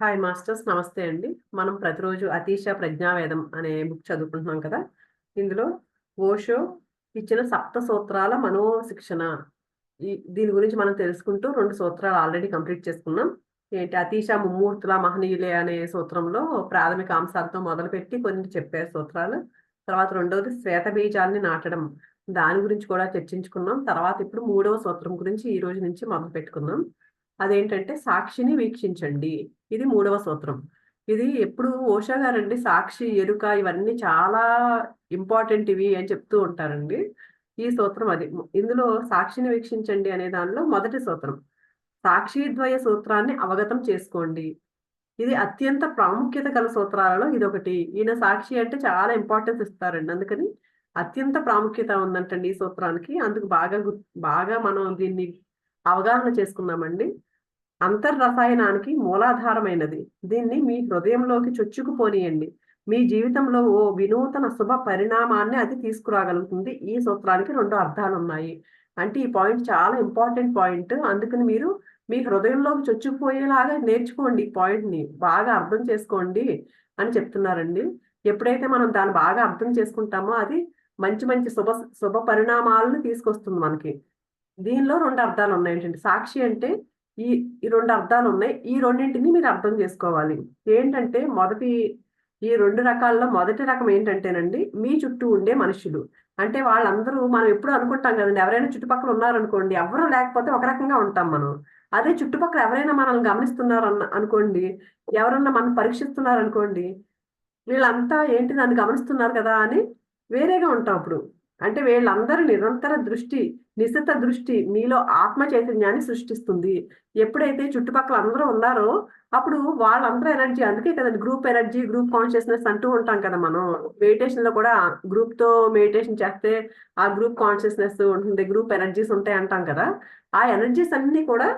Hi masters, నమస్తే అండి. మనం ప్రతిరోజు అతీష ప్రజ్ఞావేదం అనే బుక్ చదువుకుంటున్నాం కదా. ఇందులో ఓషో ఇచ్చిన సప్త సూత్రాల మనోశిక్షణ, దీని గురించి మనం తెలుసుకుంటూ 2 సూత్రాలు ఆల్రెడీ కంప్లీట్ చేసుకున్నాం. ఏంటి అతీష ముమ్మూర్తుల మహనీయులే అనే సూత్రంలో ప్రాథమిక అంశాలతో మొదలుపెట్టి కొన్ని చెప్పారు సూత్రాలు. తర్వాత రెండవది శ్వేత బీజాన్ని నాటడం, దాని గురించి కూడా చర్చించుకున్నాం. తర్వాత ఇప్పుడు 3వ సూత్రం గురించి ఈ రోజు నుంచి మొదలు పెట్టుకుందాం. అదేంటంటే సాక్షిని వీక్షించండి. ఇది 3వ సూత్రం. ఇది ఎప్పుడు ఓషా గారండి సాక్షి, ఎరుక ఇవన్నీ చాలా ఇంపార్టెంట్ ఇవి అని చెప్తూ ఉంటారండి. ఈ సూత్రం అది. ఇందులో సాక్షిని వీక్షించండి అనే దానిలో మొదటి సూత్రం. సాక్షిద్వయ సూత్రాన్ని అవగతం చేసుకోండి. ఇది అత్యంత ప్రాముఖ్యత గల సూత్రాలలో ఇదొకటి. ఈయన సాక్షి అంటే చాలా ఇంపార్టెన్స్ ఇస్తారండి. అందుకని అత్యంత ప్రాముఖ్యత ఉందంటండి ఈ సూత్రానికి. అందుకు బాగా మనం దీన్ని అవగాహన చేసుకుందామండి. అంతర్రసాయనానికి మూలాధారమైనది. దీన్ని మీ హృదయంలోకి చొచ్చుకుపోనీయండి. మీ జీవితంలో ఓ వినూతన శుభ పరిణామాన్ని అది తీసుకురాగలుగుతుంది. ఈ సూత్రానికి 2 అర్థాలున్నాయి. అంటే ఈ పాయింట్ చాలా ఇంపార్టెంట్ పాయింట్. అందుకని మీరు మీ హృదయంలోకి చొచ్చుకుపోయేలాగా నేర్చుకోండి. ఈ పాయింట్‌ని బాగా అర్థం చేసుకోండి అని చెప్తున్నారండి. ఎప్పుడైతే మనం దాన్ని బాగా అర్థం చేసుకుంటామో అది మంచి మంచి శుభ పరిణామాలను తీసుకొస్తుంది మనకి. దీనిలో 2 అర్థాలున్నాయేంటంటే సాక్షి అంటే ఈ ఈ 2 అర్థాలున్నాయి. ఈ రెండింటిని మీరు అర్థం చేసుకోవాలి. ఏంటంటే ఈ 2 రకాల్లో మొదటి రకం ఏంటంటేనండి, మీ చుట్టూ ఉండే మనుషులు. అంటే వాళ్ళందరూ మనం ఎప్పుడూ అనుకుంటాం కదండీ! ఎవరైనా చుట్టుపక్కల ఉన్నారనుకోండి, ఎవ్వరు లేకపోతే ఒక రకంగా ఉంటాం మనం. అదే చుట్టుపక్కల ఎవరైనా మనల్ని గమనిస్తున్నారనుకోండి, ఎవరన్నా మనల్ని పరీక్షిస్తున్నారనుకోండి, వీళ్ళంతా ఏంటి నన్ను గమనిస్తున్నారు కదా అని వేరేగా ఉంటాం అప్పుడు. అంటే వీళ్ళందరూ నిశిత దృష్టి మీలో ఆత్మ చైతన్యాన్ని సృష్టిస్తుంది. ఎప్పుడైతే చుట్టుపక్కల అందరూ ఉన్నారో, అప్పుడు వాళ్ళందరూ ఎనర్జీ, అందుకే కదండీ గ్రూప్ ఎనర్జీ, గ్రూప్ కాన్షియస్‌నెస్ అంటూ ఉంటాం కదా మనం. మెడిటేషన్‌లో కూడా గ్రూప్‌తో మెడిటేషన్ చేస్తే ఆ గ్రూప్ కాన్షియస్‌నెస్ ఉంటుంది. గ్రూప్ ఎనర్జీస్ ఉంటాయి అంటాం కదా. ఆ ఎనర్జీస్ అన్నీ కూడా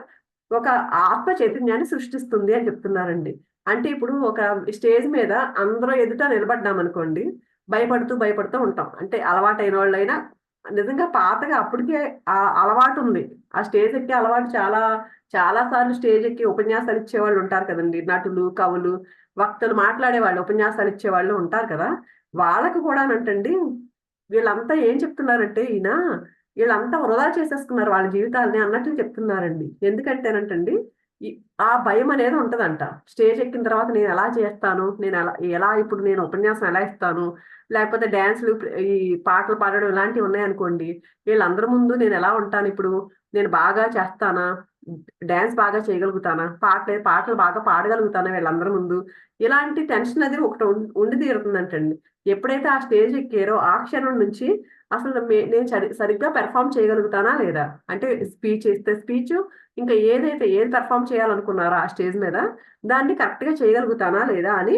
ఒక ఆత్మ చైతన్యాన్ని సృష్టిస్తుంది అని చెప్తున్నారండి. అంటే ఇప్పుడు ఒక స్టేజ్ మీద అందరూ ఎదుట నిలబడ్డామనుకోండి, భయపడుతూ ఉంటాం. అంటే అలవాటైనోళ్ళైనా నిజంగా పాతగా అప్పటికే ఆ అలవాటుంది. ఆ స్టేజ్ ఎక్కే అలవాటు చాలా సార్లు స్టేజ్ ఎక్కి ఉపన్యాసాలు ఇచ్చేవాళ్ళు ఉంటారు కదండీ! నటులు, కవులు, వక్తలు, మాట్లాడేవాళ్ళు, ఉపన్యాసాలు ఇచ్చేవాళ్ళు ఉంటారు కదా! వాళ్ళకి కూడానంటండి వీళ్ళంతా ఏం చెప్తున్నారంటే వీళ్ళంతా వృధా చేసేసుకున్నారు వాళ్ళ జీవితాల్ని అన్నట్లు చెప్తున్నారండి. ఎందుకంటేనంటండి, ఈ ఆ భయమనేది ఉంటదంట. స్టేజ్ ఎక్కిన తర్వాత నేనెలా చేస్తాను? ఎలా ఇప్పుడు నేను ఉపన్యాసం ఎలా ఇస్తాను? లేకపోతే డాన్స్‌లు, ఈ పాటలు పాడడం ఇలాంటివి ఉన్నాయనుకోండి, వీళ్ళందరి ముందు నేనెలా ఉంటానిప్పుడు? నేను బాగా చేస్తానా? డాన్స్ బాగా చేయగలుగుతానా? పాటలు బాగా పాడగలుగుతానా వీళ్ళందరి ముందు? ఇలాంటి టెన్షన్ అది ఒకటి ఉండి తీరుతుందంటండి. ఎప్పుడైతే ఆ స్టేజ్ ఎక్కారో ఆ క్షణం నుంచి అసలు నేను సరిగ్గా పెర్ఫార్మ్ చేయగలుగుతానా లేదా? అంటే స్పీచ్ ఇస్తే స్పీచు, ఇంకా ఏది పెర్ఫార్మ్ చేయాలనుకున్నారో ఆ స్టేజ్ మీద, దాన్ని కరెక్ట్‌గా చేయగలుగుతానా లేదా అని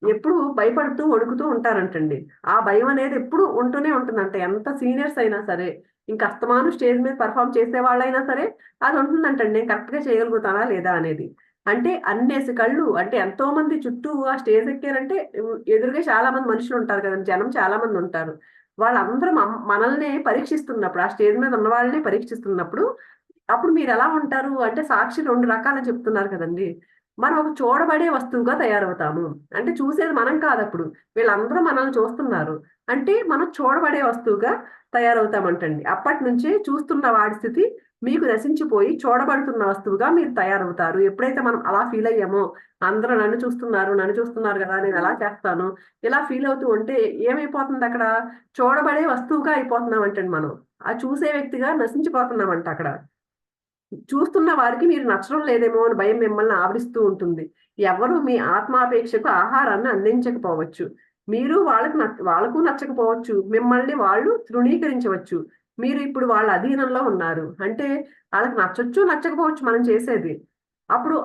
ఎప్పుడూ భయపడుతూ, వణుకుతూ ఉంటారంటండి. ఆ భయం అనేది ఎప్పుడూ ఉంటూనే ఉంటుందంట. ఎంత సీనియర్స్ అయినా సరే, ఇంక అస్తమానం స్టేజ్ మీద పెర్ఫార్మ్ చేసేవాళ్ళైనా సరే, అది ఉంటుందంటండి. నేను కరెక్ట్‌గా చేయగలుగుతానా లేదా అనేది. అంటే అన్నేసి కళ్ళు, అంటే ఎంతోమంది చుట్టూ ఆ స్టేజ్ ఎక్కారంటే ఎదురుగా చాలా మంది మనుషులుంటారు కదండీ! జనం చాలా మందుంటారు. వాళ్ళందరూ మనల్ని పరీక్షిస్తున్నప్పుడు, ఆ స్టేజ్ మీద ఉన్న వాళ్ళని పరీక్షిస్తున్నప్పుడు, అప్పుడు మీరెలా ఉంటారు అంటే సాక్షి 2 రకాలని చెప్తున్నారు కదండీ! మనం ఒక చూడబడే వస్తువుగా తయారవుతాము. అంటే చూసేది మనం కాదప్పుడు. వీళ్ళందరూ మనల్ని చూస్తున్నారు. అంటే మనం చూడబడే వస్తువుగా తయారవుతామంటండి. అప్పటినుంచే చూస్తున్న వాడి స్థితి మీకు నశించిపోయి చూడబడుతున్న వస్తువుగా మీరు తయారవుతారు. ఎప్పుడైతే మనం అలా ఫీల్ అయ్యామో, అందరూ నన్ను చూస్తున్నారు గదా! నేనెలా చేస్తాను, ఇలా ఫీల్ అవుతూ ఉంటే ఏమైపోతుందక్కడ? చూడబడే వస్తువుగా అయిపోతున్నామంటండి మనం. ఆ చూసే వ్యక్తిగా నశించిపోతున్నామంట అక్కడ. చూస్తున్న వారికి మీరు నచ్చడం లేదేమో అని భయం మిమ్మల్ని ఆవరిస్తూ ఉంటుంది. ఎవరు మీ ఆత్మాపేక్షకు ఆహారాన్ని అందించకపోవచ్చు. మీరు వాళ్ళకు నచ్చకపోవచ్చు. మిమ్మల్ని వాళ్ళు తృణీకరించవచ్చు. మీరు ఇప్పుడు వాళ్ళ అధీనంలో ఉన్నారు. అంటే ఆళ్ళకి నచ్చొచ్చు, నచ్చకపోవచ్చు మనం చేసేది. అప్పుడు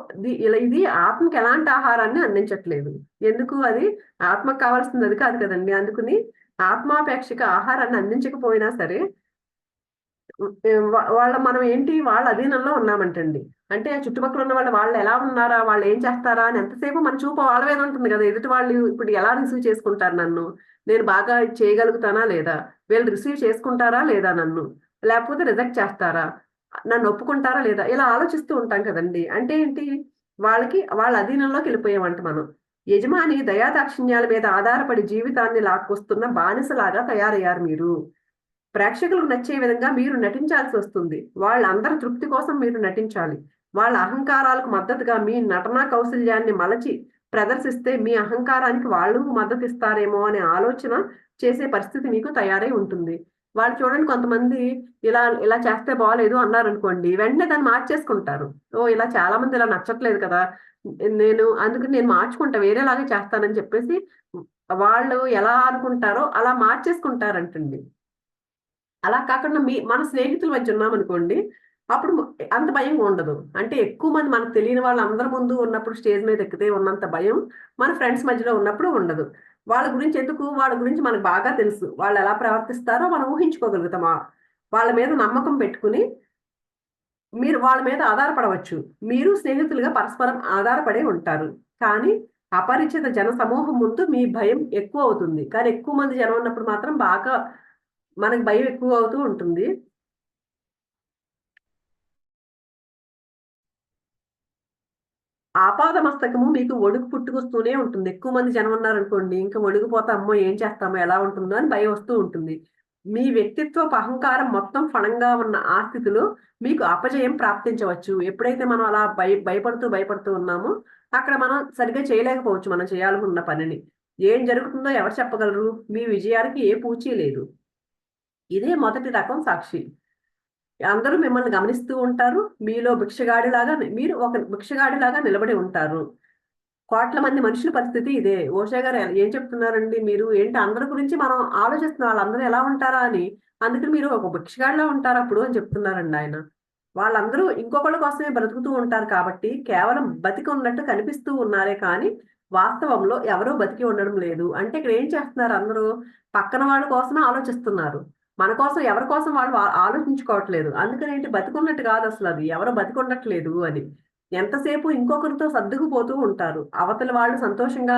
ఇది ఆత్మకి ఎలాంటి ఆహారాన్ని అందించట్లేదు. ఎందుకు అది? ఆత్మకు కావాల్సింది అది కాదు కదండీ! అందుకని ఆత్మాపేక్షకు ఆహారాన్ని అందించకపోయినా సరే, మనం ఏంటి వాళ్ళ అధీనంలో ఉన్నామంటండి. అంటే చుట్టుపక్కల ఉన్న వాళ్ళెలా ఉన్నారా? వాళ్ళేం చేస్తారా? అని ఎంతసేపు మన చూపు వాళ్ళ మీద ఉంటుంది గదా! ఎదుటి వాళ్ళు ఇప్పుడు ఎలా రిసీవ్ చేసుకుంటారు నన్ను? నేను బాగా చేయగలుగుతానా లేదా? వీళ్ళు రిసీవ్ చేసుకుంటారా లేదా నన్ను? లేకపోతే రిజెక్ట్ చేస్తారా? నన్ను ఒప్పుకుంటారా లేదా? ఇలా ఆలోచిస్తూ ఉంటాం కదండీ! అంటే ఏంటి? వాళ్ళ అధీనంలోకి వెళ్ళిపోయామంట మనం. యజమాని దయాదాక్షిణ్యాల మీద ఆధారపడి జీవితాన్ని లాక్కొస్తున్న బానిసలాగా తయారయ్యారు మీరు. ప్రేక్షకులకు నచ్చే విధంగా మీరు నటించాల్సి వస్తుంది. వాళ్ళందరి తృప్తి కోసం మీరు నటించాలి. వాళ్ళ అహంకారాలకు మద్దతుగా మీ నటనా కౌశల్యాన్ని మలచి ప్రదర్శిస్తే మీ అహంకారానికి వాళ్ళు మద్దతిస్తారేమో అనే ఆలోచన చేసే పరిస్థితి మీకు తయారై ఉంటుంది. వాళ్ళు చూడండి, కొంతమంది ఇలా ఇలా చేస్తే బాగలేదు అన్నారనుకోండి, వెంటనే దాన్ని మార్చేసుకుంటారు. ఇలా చాలా మంది ఇలా నచ్చట్లేదు కదా! అందుకని నేను మార్చుకుంటా, వేరేలాగా చేస్తానని చెప్పేసి వాళ్ళు ఎలా అనుకుంటారో అలా మార్చేసుకుంటారంటండి. అలా కాకుండా మన స్నేహితుల మధ్య ఉన్నామనుకోండి, అప్పుడు అంత భయం ఉండదు. అంటే ఎక్కువ మంది మనకు తెలియని వాళ్ళందరి ముందు ఉన్నప్పుడు స్టేజ్ మీద ఎక్కితే ఉన్నంత భయం మన ఫ్రెండ్స్ మధ్యలో ఉన్నప్పుడు ఉండదు. వాళ్ళ గురించి మనకు బాగా తెలుసు. వాళ్ళు ఎలా ప్రవర్తిస్తారో మనం ఊహించుకోగలుగుతాం. వాళ్ళ మీద నమ్మకం పెట్టుకుని మీరు వాళ్ళ మీద ఆధారపడవచ్చు. మీరు స్నేహితులుగా పరస్పరం ఆధారపడే ఉంటారు. కానీ అపరిచిత జన సమూహం ముందు మీ భయం ఎక్కువ అవుతుంది. కానీ ఎక్కువ మంది జనం ఉన్నప్పుడు మాత్రం బాగా మనకు భయం ఎక్కువ అవుతూ ఉంటుంది. ఆపాద మస్తకము మీకు వణుకు పుట్టుకొస్తూనే ఉంటుంది. ఎక్కువ మంది జనం ఉన్నారనుకోండి, ఇంకా వణికిపోతే అమ్మో ఏం చేస్తామో, ఎలా ఉంటుందో అని భయం వస్తూ ఉంటుంది. మీ వ్యక్తిత్వపు అహంకారం మొత్తం ఫణంగా ఉన్న ఆ స్థితిలో మీకు అపజయం ప్రాప్తించవచ్చు. ఎప్పుడైతే మనం అలా భయపడుతూ ఉన్నామో, అక్కడ మనం సరిగ్గా చేయలేకపోవచ్చు మనం చేయాలనుకున్న పనిని. ఏం జరుగుతుందో ఎవరు చెప్పగలరు? మీ విజయానికి ఏ పూచీ లేదు. ఇదే మొదటి రకం సాక్షి. అందరూ మిమ్మల్ని గమనిస్తూ ఉంటారు. మీరు ఒక భిక్షగాడిలాగా నిలబడి ఉంటారు. కోట్ల మంది మనుషుల పరిస్థితి ఇదే. ఓషా గారు ఏం చెప్తున్నారండి మీరు? ఏంటి అందరి గురించి మనం ఆలోచిస్తున్నాం, వాళ్ళందరూ ఎలా ఉంటారా అని. అందుకని మీరు ఒక భిక్షగాడిలా ఉంటారప్పుడు అని చెప్తున్నారండి ఆయన. వాళ్ళందరూ ఇంకొకళ్ళ కోసమే బ్రతుకుతూ ఉంటారు కాబట్టి కేవలం బతికి ఉన్నట్టు కనిపిస్తూ ఉన్నారే కానీ వాస్తవంలో ఎవరూ బతికి ఉండడం లేదు. అంటే ఇక్కడ ఏం చేస్తున్నారు అందరూ? పక్కన వాళ్ళ కోసమే ఆలోచిస్తున్నారు. మన కోసం ఎవరి కోసం వాళ్ళు ఆలోచించుకోవట్లేదు. అందుకని ఏంటి, బతికున్నట్టు కాదు అసలు, అది ఎవరో బతికుండట్లేదు అని. ఎంతసేపు ఇంకొకరితో సర్దుకుపోతూ ఉంటారు. అవతల వాళ్ళు సంతోషంగా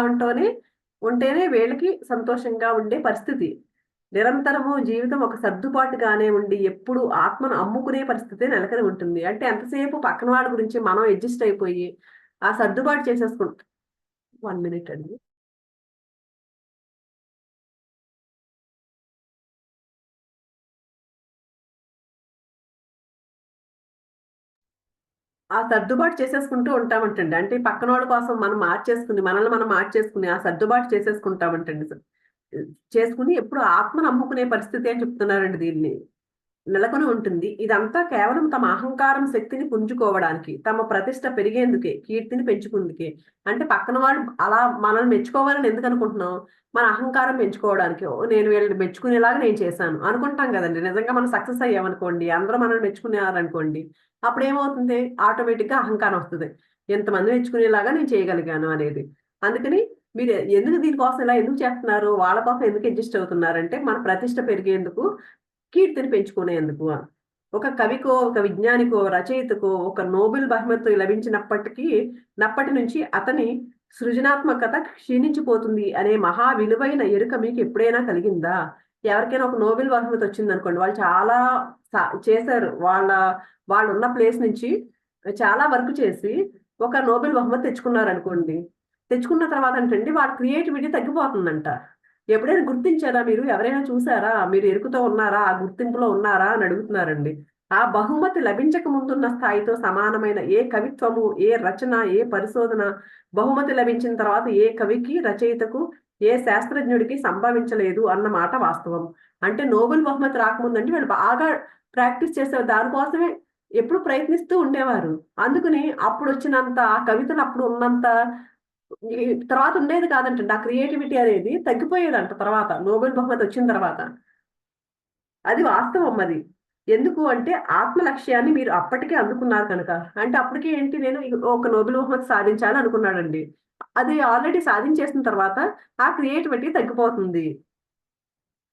ఉంటేనే వీళ్ళకి సంతోషంగా ఉండే పరిస్థితి. నిరంతరము జీవితం ఒక సర్దుబాటుగానే ఉండి ఎప్పుడు ఆత్మను అమ్ముకునే పరిస్థితే నెలకొని ఉంటుంది. అంటే ఎంతసేపు పక్కన వాళ్ళ గురించి మనం అడ్జస్ట్ అయిపోయి ఆ సర్దుబాటు చేసేసుకుంటాం. 1 మినిట్ అండి. ఆ సర్దుబాటు చేసేసుకుంటూ ఉంటామంటండి. అంటే పక్కనోళ్ళ కోసం మనల్ని మనం మార్చేసుకుని ఆ సర్దుబాటు చేసేసుకుంటామంటండి. చేసుకుని ఎప్పుడు ఆత్మను అమ్ముకునే పరిస్థితి అని చెప్తున్నారండి దీన్ని. నెలకొని ఉంటుంది. ఇదంతా కేవలం తమ అహంకారం శక్తిని పుంజుకోవడానికి, తమ ప్రతిష్ట పెరిగేందుకే, కీర్తిని పెంచుకుందుకే. అంటే పక్కన వాళ్ళు అలా మనల్ని మెచ్చుకోవాలని ఎందుకు అనుకుంటున్నాం? మన అహంకారం పెంచుకోవడానికి. నేను వీళ్ళని మెచ్చుకునేలాగా నేను చేశాను అనుకుంటాం కదండి. నిజంగా మనం సక్సెస్ అయ్యామనుకోండి, అందరూ మనల్ని మెచ్చుకున్నారనుకోండి, అప్పుడేమవుతుంది? ఆటోమేటిక్‌గా అహంకారం వస్తది. ఎంతమంది మెచ్చుకునేలాగా నేను చేయగలిగాను అనేది. అందుకని మీరు దీనికోసం ఇలా ఎందుకు చేస్తున్నారు? వాళ్ళ కోసం ఎందుకు అడ్జస్ట్ అవుతున్నారంటే, మన ప్రతిష్ట పెరిగేందుకు, కీర్తిని పెంచుకునేందుకు. ఒక కవికో, ఒక విజ్ఞానికో, రచయితకో ఒక నోబెల్ బహుమతి నప్పటి నుంచి అతని సృజనాత్మకత క్షీణించిపోతుంది అనే మహా విలువైన ఎరుక మీకు ఎప్పుడైనా కలిగిందా? ఎవరికైనా ఒక నోబెల్ బహుమతి వచ్చిందనుకోండి, వాళ్ళు చాలా చేశారు. వాళ్ళున్న ప్లేస్ నుంచి చాలా వర్క్ చేసి ఒక నోబెల్ బహుమతి తెచ్చుకున్నారనుకోండి. తెచ్చుకున్న తర్వాత అంటండి వాళ్ళ క్రియేటివిటీ తగ్గిపోతుందంట. ఎప్పుడైనా గుర్తించారా మీరు? ఎవరైనా చూసారా? మీరు ఎరుకుతో ఉన్నారా? ఆ గుర్తింపులో ఉన్నారా? అని అడుగుతున్నారండి. ఆ బహుమతి లభించక ముందున్న స్థాయితో సమానమైన ఏ కవిత్వము, ఏ రచన, ఏ పరిశోధన బహుమతి లభించిన తర్వాత ఏ కవికి, రచయితకు, ఏ శాస్త్రజ్ఞుడికి సంభవించలేదు అన్న మాట వాస్తవం. అంటే నోబెల్ బహుమతి రాకముందంటే వీళ్ళు బాగా ప్రాక్టీస్ చేసేవారు. దానికోసమే ఎప్పుడు ప్రయత్నిస్తూ ఉండేవారు. అందుకని అప్పుడొచ్చినంత ఆ కవితలు అప్పుడు ఉన్నంత ఈ తర్వాత ఉండేది కాదంటండి. ఆ క్రియేటివిటీ అనేది తగ్గిపోయేదంట తర్వాత. నోబెల్ బహుమతి వచ్చిన తర్వాత. అది వాస్తవం అది. ఎందుకు అంటే ఆత్మ లక్ష్యాన్ని మీరు అప్పటికే అందుకున్నారు కనుక. అంటే అప్పటికి ఏంటి, నేను ఒక నోబెల్ బహుమతి సాధించాలి అనుకున్నాడండి. అది ఆల్రెడీ సాధించేసిన తర్వాత ఆ క్రియేటివిటీ తగ్గిపోతుంది.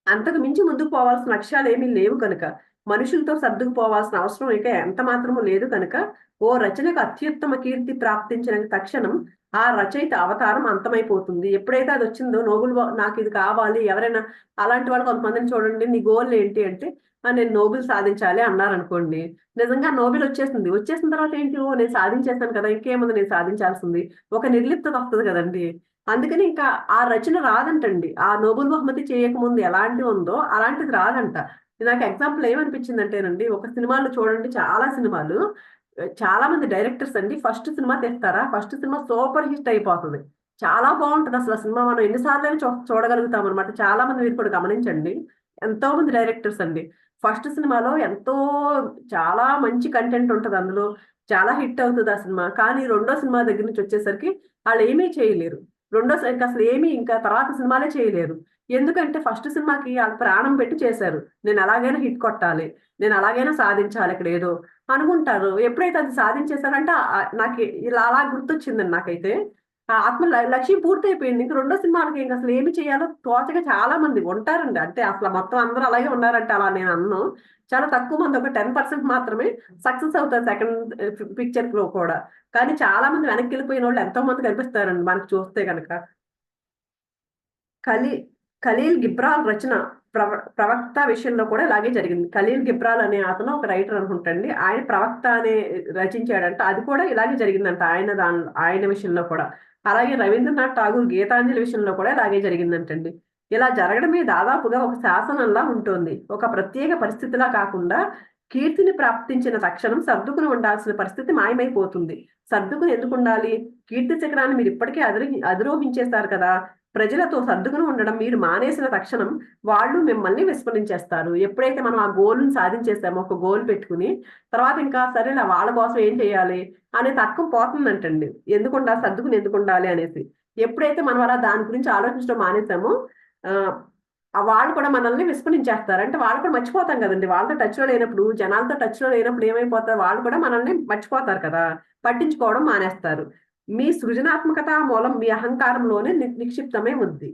అంతకు మించి ముందుకు పోవాల్సిన లక్ష్యాలేమీ లేవు కనుక. మనుషులతో సర్దుకుపోవాల్సిన అవసరం ఇక ఎంత మాత్రము లేదు కనుక, ఓ రచనకు అత్యుత్తమ కీర్తి ప్రాప్తించిన తక్షణం ఆ రచయిత అవతారం అంతమైపోతుంది. ఎప్పుడైతే అది వచ్చిందో నాకు ఇది కావాలి, ఎవరైనా అలాంటి వాళ్ళు కొంతమందిని చూడండి, నీ గోల్ ఏంటి అంటే, నేను నోబెల్ సాధించాలి అన్నారనుకోండి. నిజంగా నోబెల్ వచ్చేసింది. వచ్చేసిన తర్వాత ఏంటి, ఓ నేను సాధించేసాను కదా, ఇంకేముంది నేను సాధించాల్సింది. ఒక నిర్లిప్తత వస్తది కదండీ! అందుకని ఇంకా ఆ రచన రాదంటండి. ఆ నోబెల్ బహుమతి చేయకముందు ఎలాంటిది ఉందో అలాంటిది రాదంట. నాకు ఎగ్జాంపుల్ ఏమనిపించిందంటేనండి, ఒక సినిమాలో చూడండి, చాలా సినిమాలు చాలా మంది డైరెక్టర్స్ అండి ఫస్ట్ సినిమా తీస్తారా, ఫస్ట్ సినిమా సూపర్ హిట్ అయిపోతది. చాలా బావుంటది అసలు ఆ సినిమా. మనం ఎన్ని సార్లైనా చూడగలుగుతామనమాట. చాలా మంది మీరు కూడా గమనించండి. ఎంతో మంది డైరెక్టర్స్ అండి. ఫస్ట్ సినిమాలో ఎంతో చాలా మంచి కంటెంట్ ఉంటది అందులో. చాలా హిట్ అవుతది ఆ సినిమా. కానీ రెండో సినిమా దగ్గర నుంచి వచ్చేసరికి ఆళ్ళేమీ చేయలేరు. ఇంకా తర్వాత సినిమాలే చేయలేరు. ఎందుకంటే ఫస్ట్ సినిమాకి ఆళ్ళు ప్రాణం పెట్టి చేశారు. నేను ఎలాగైనా హిట్ కొట్టాలి. నేను ఎలాగైనా సాధించాలి ఇక్కడేదో అనుకుంటారు. ఎప్పుడైతే అది సాధించేసారంటే నాకు ఇలా అలా గుర్తొచ్చిందండి నాకైతే. ఆ ఆత్మ లక్ష్యం పూర్తయిపోయింది. ఇంక రెండో సినిమాలకి ఇంకసలు ఏమి చేయాలో తోచక చాలా మంది ఉంటారండి. అంటే అసలు మొత్తం అందరూ అలాగే ఉన్నారంటే అలా నేను అనను. చాలా తక్కువ మంది, ఒక 10% మాత్రమే సక్సెస్ అవుతారు సెకండ్ పిక్చర్‌లో కూడా. కానీ చాలా మంది వెనక్కెళ్ళిపోయినోళ్ళు ఎంతో మంది కనిపిస్తారండి మనకు చూస్తే గనక. ఖలీ 'ఖలీల్ గిబ్రాన్' రచన ప్రవక్త విషయంలో కూడా ఇలాగే జరిగింది. 'ఖలీల్ గిబ్రాల్' అనే అతను ఒక రైటర్ అనుకుంటండి. ఆయన 'ప్రవక్త' అనే రచించాడంట. అది కూడా ఇలాగే జరిగిందంట ఆయన విషయంలో కూడా. అలాగే 'రవీంద్రనాథ్ ఠాగూర్' 'గీతాంజలి' విషయంలో కూడా ఇలాగే జరిగిందంటండి. ఇలా జరగడమే దాదాపుగా ఒక శాసనంలా ఉంటోంది. ఒక ప్రత్యేక పరిస్థితిలా కాకుండా కీర్తిని ప్రాప్తించిన తక్షణం సర్దుకుని ఉండాల్సిన పరిస్థితి మాయమైపోతుంది. సర్దుకుని ఎందుకుండాలి? కీర్తి శిఖరాన్ని మీరిప్పటికే అధిరోహించేసారు కదా! ప్రజలతో సర్దుకుని ఉండడం మీరు మానేసిన తక్షణం వాళ్ళు మిమ్మల్ని విస్మరించేస్తారు. ఎప్పుడైతే మనం ఆ గోల్‌ని సాధించేసామో, ఒక గోల్ పెట్టుకుని, తర్వాత ఇంకా సరేలే వాళ్ళ కోసం ఏం చేయాలి అనే తర్కం పోతుందంటండి. సర్దుకుని ఎందుకుండాలి అనేసి. ఎప్పుడైతే మనం అలా దాని గురించి ఆలోచించడం మానేసామో ఆహ్, వాళ్ళు కూడా మనల్ని విస్మరించేస్తారు. అంటే వాళ్ళు కూడా మర్చిపోతాం గదండీ! వాళ్ళతో టచ్‌లో లేనప్పుడు, జనాలతో టచ్‌లో లేనప్పుడు ఏమైపోతారు, వాళ్ళు కూడా మనల్ని మర్చిపోతారు కదా! పట్టించుకోవడం మానేస్తారు. మీ సృజనాత్మకత మూలం మీ అహంకారంలోనే నిక్షిప్తమై ఉంది.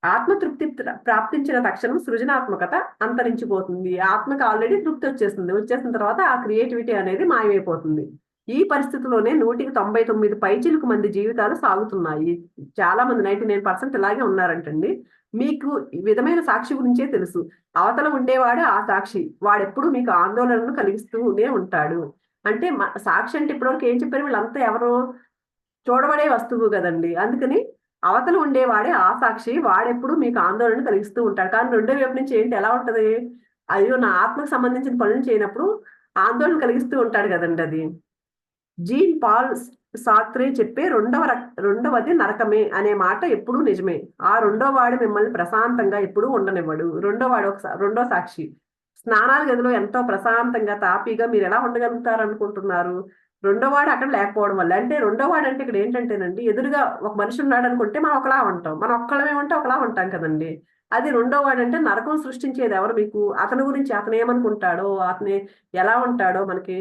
ఆత్మతృప్తి ప్రాప్తించిన తక్షణం సృజనాత్మకత అంతరించిపోతుంది. ఆత్మకి ఆల్రెడీ తృప్తొచ్చేసింది. వచ్చేసిన తర్వాత ఆ క్రియేటివిటీ అనేది మాయమైపోతుంది. ఈ పరిస్థితిలోనే 100కి 99 పైచిలుకు మంది జీవితాలు సాగుతున్నాయి. చాలా మంది 99% ఇలాగే ఉన్నారంటండి. మీకు ఈ విధమైన సాక్షి గురించే తెలుసు. అవతల ఉండేవాడే ఆ సాక్షి. వాడెప్పుడు మీకు ఆందోళనను కలిగిస్తూనే ఉంటాడు. అంటే సాక్షి అంటే ఇప్పటివరకు ఏం చెప్పారు, వీళ్ళంతా ఎవరు? చూడబడే వస్తువు గదండీ! అందుకని అవతల ఉండేవాడే ఆ సాక్షి. వాడెప్పుడు మీకు ఆందోళన కలిగిస్తూ ఉంటాడు. కానీ రెండో వైపు నుంచి ఏంటి, ఎలా ఉంటది? అయ్యో! నా ఆత్మకు సంబంధించిన పనులు చేయనప్పుడు ఆందోళన కలిగిస్తూ ఉంటాడు గదండీ అది. జీన్ పాల్ సార్త్రే చెప్పే రెండవది నరకమే అనే మాట ఎప్పుడూ నిజమే. ఆ రెండో వాడు మిమ్మల్ని ప్రశాంతంగా ఎప్పుడూ ఉండనివ్వడు. రెండో సాక్షి. స్నానాల గదిలో ఎంతో ప్రశాంతంగా, తాపీగా మీరెలా ఉండగలుగుతారనుకుంటున్నారు? రెండో వాడు అక్కడ లేకపోవడం వల్ల. అంటే రెండో వాడంటే ఇక్కడేంటంటేనండి, ఎదురుగా ఒక మనిషి ఉన్నాడనుకుంటే మనం ఒకలా ఉంటాం. మనం ఒక్కళ్ళమే ఉంటే ఒకలా ఉంటాం కదండీ! అది రెండో వాడంటే నరకం సృష్టించేది ఎవరు మీకు? అతని గురించి అతనేమనుకుంటాడో, అతను ఎలా ఉంటాడో మనకి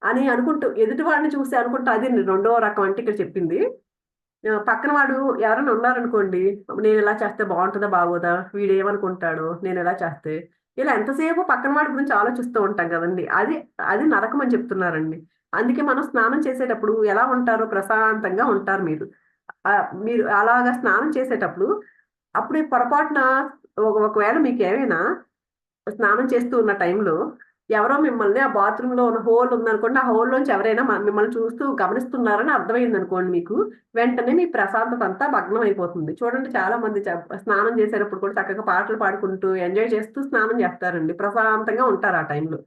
అని అనుకుంటూ, ఎదుటి వాడిని చూసి అనుకుంటూ, అది రెండో రకం అంటే ఇక్కడ చెప్పింది. పక్కన వాడు ఎవరైనా ఉన్నారనుకోండి, నేనిలా చేస్తే బావుంటదా? బాగోదా? వీడేమనుకుంటాడో నేనిలా చేస్తే? ఇలా ఎంతసేపు పక్కన వాడి గురించి ఆలోచిస్తూ ఉంటాం గదండీ! అది నరకం అని చెప్తున్నారండి. అందుకే మనం స్నానం చేసేటప్పుడు ఎలా ఉంటారో ప్రశాంతంగా ఉంటారు మీరు. మీరు అలాగా స్నానం చేసేటప్పుడు, అప్పుడే పొరపాటున ఒకవేళ మీకేమైనా స్నానం చేస్తూ ఉన్న టైంలో ఎవరో మిమ్మల్ని ఆ బాత్రూమ్‌లో ఉన్న హోల్ ఉందనుకోండి. ఆ హోల్‌లోంచి ఎవరైనా మిమ్మల్ని చూస్తూ గమనిస్తున్నారని అర్థమైందనుకోండి మీకు. వెంటనే మీ ప్రశాంతత అంతా భగ్నం అయిపోతుంది. చూడండి, చాలా మంది స్నానం చేసేటప్పుడు కూడా చక్కగా పాటలు పాడుకుంటూ ఎంజాయ్ చేస్తూ స్నానం చేస్తారండి. ప్రశాంతంగా ఉంటారు ఆ టైంలో.